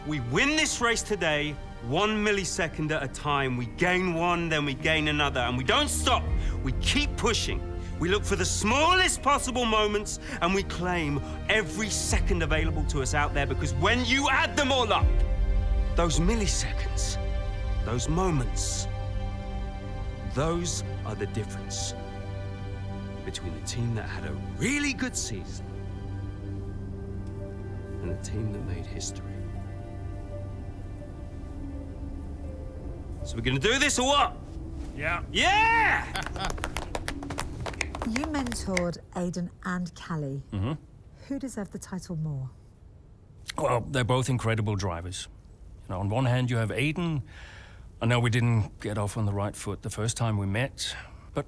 We win this race today, 1 millisecond at a time. We gain one, then we gain another, and we don't stop. We keep pushing. We look for the smallest possible moments, and we claim every second available to us out there, because when you add them all up, Those milliseconds, those moments, those are the difference between the team that had a really good season and the team that made history. So we're gonna do this or what? Yeah. Yeah! You mentored Aidan and Callie. Mm-hmm. Who deserved the title more? Well, they're both incredible drivers. You know, on one hand, you have Aidan. I know we didn't get off on the right foot the first time we met, but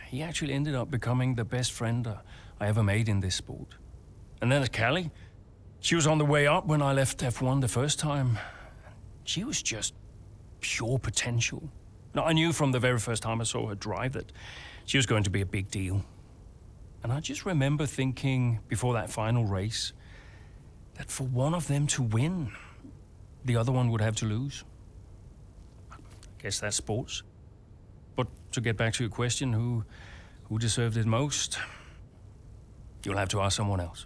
he actually ended up becoming the best friend I ever made in this sport. And then there's Callie. She was on the way up when I left F1 the first time. She was just pure potential. Now, I knew from the very first time I saw her drive that she was going to be a big deal. And I just remember thinking before that final race that for one of them to win, the other one would have to lose. I guess that's sports. But to get back to your question, who deserved it most? You'll have to ask someone else.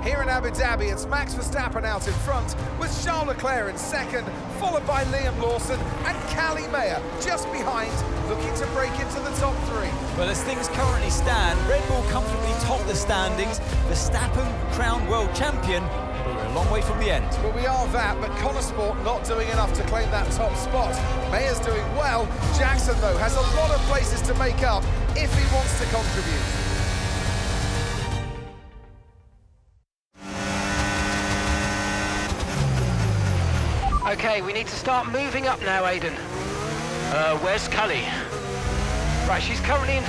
Here in Abu Dhabi, it's Max Verstappen out in front, with Charles Leclerc in second, followed by Liam Lawson and Callie Mayer just behind, looking to break into the top three. Well, as things currently stand, Red Bull comfortably top the standings, Verstappen crowned world champion, but we're a long way from the end. Well, we are that, but Connor Sport not doing enough to claim that top spot. Mayer's doing well. Jackson, though, has a lot of places to make up if he wants to contribute. Okay, we need to start moving up now, Aidan. Where's Callie? Right, she's currently in...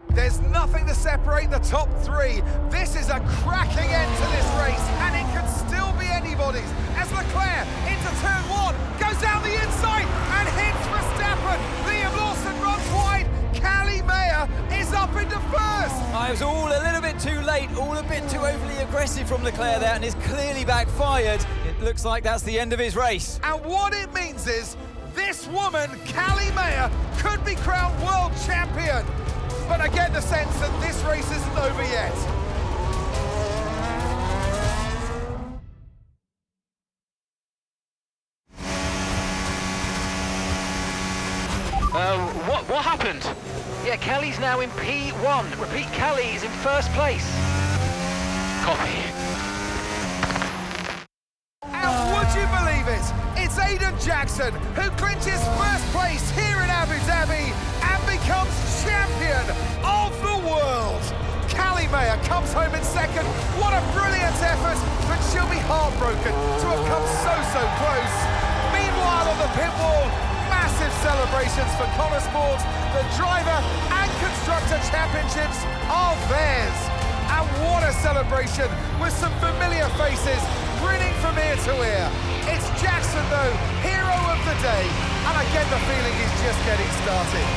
There's nothing to separate the top three. This is a cracking end to this race, and it could still be anybody's. As Leclerc into turn one, goes down the inside and hits Verstappen. Liam Lawson runs wide. Callie Mayer is up into first. I was all a little bit too late, all a bit too overly aggressive from Leclerc there, and it's clearly backfired. It looks like that's the end of his race. And what it means is this woman, Callie Mayer, could be crowned world champion. But I get the sense that this race isn't over yet. What happened? Yeah, Callie's now in P1. Repeat, Callie is in first place. Copy. And would you believe it? It's Aidan Jackson who clinches first place here in Abu Dhabi and becomes champion of the world. Callie Mayer comes home in second. What a brilliant effort, but she'll be heartbroken to have come so close. Meanwhile, on the pit wall, massive celebrations for Connor Sport. The driver and constructor championships are theirs. And what a celebration with some familiar faces grinning from ear to ear. It's Jackson, though, hero of the day, and I get the feeling he's just getting started.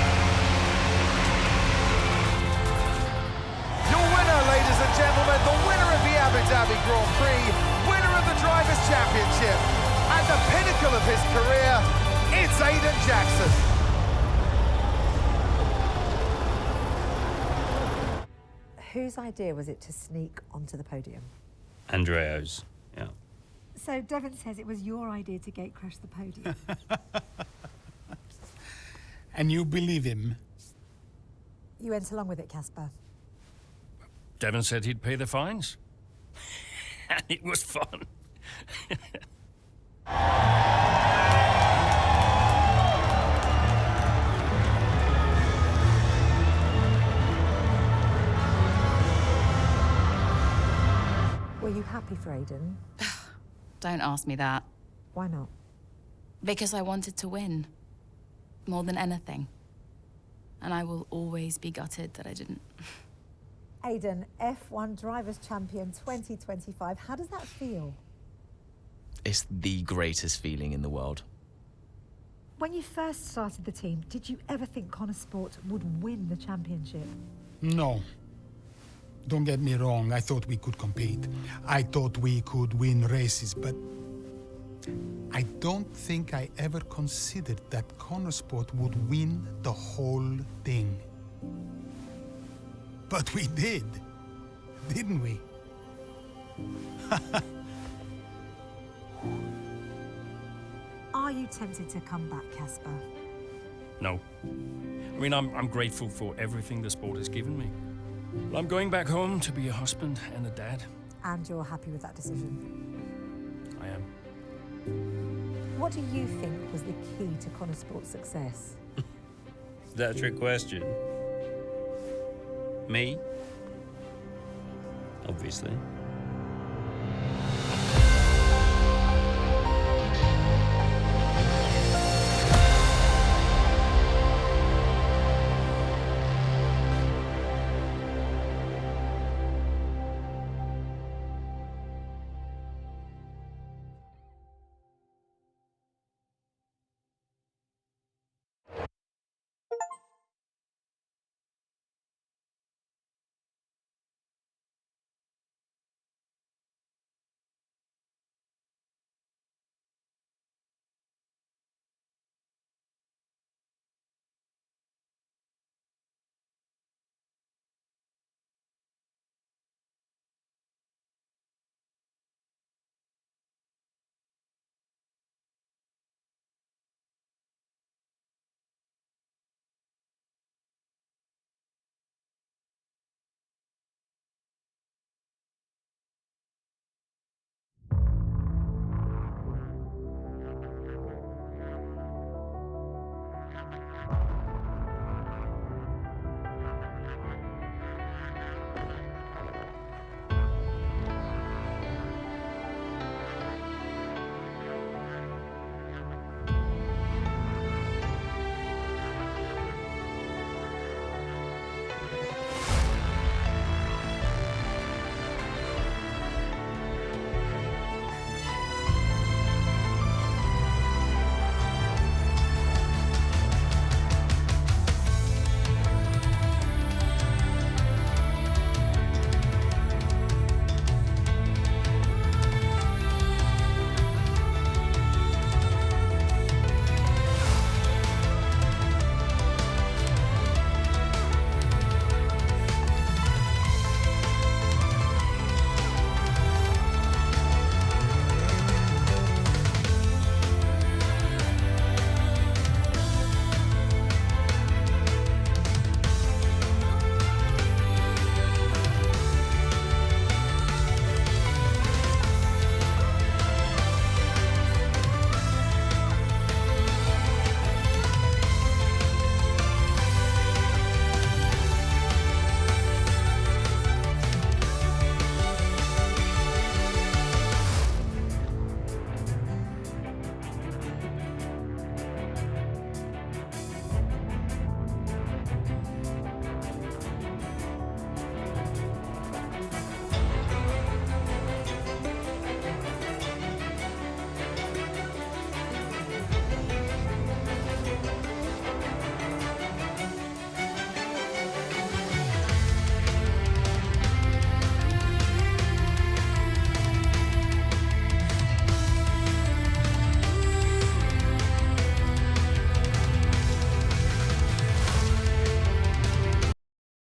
Your winner, ladies and gentlemen, the winner of the Abu Dhabi Grand Prix, winner of the Drivers' Championship, and the pinnacle of his career, it's Aidan Jackson. Whose idea was it to sneak onto the podium? Andreo's, yeah. So Devon says it was your idea to gate crash the podium. And you believe him? You went along with it, Casper. Devon said he'd pay the fines. And it was fun. Were you happy for Aidan? Don't ask me that. Why not? Because I wanted to win. More than anything. And I will always be gutted that I didn't. Aidan, F1 Drivers' Champion 2025. How does that feel? It's the greatest feeling in the world. When you first started the team, did you ever think Connor Sport would win the championship? No. Don't get me wrong, I thought we could compete. I thought we could win races, but I don't think I ever considered that Connor Sport would win the whole thing. But we did, didn't we? Are you tempted to come back, Casper? No. I mean, I'm grateful for everything the sport has given me. I'm going back home to be a husband and a dad. And you're happy with that decision? I am. What do you think was the key to Connor Sport's success? Is that a trick question? Me? Obviously.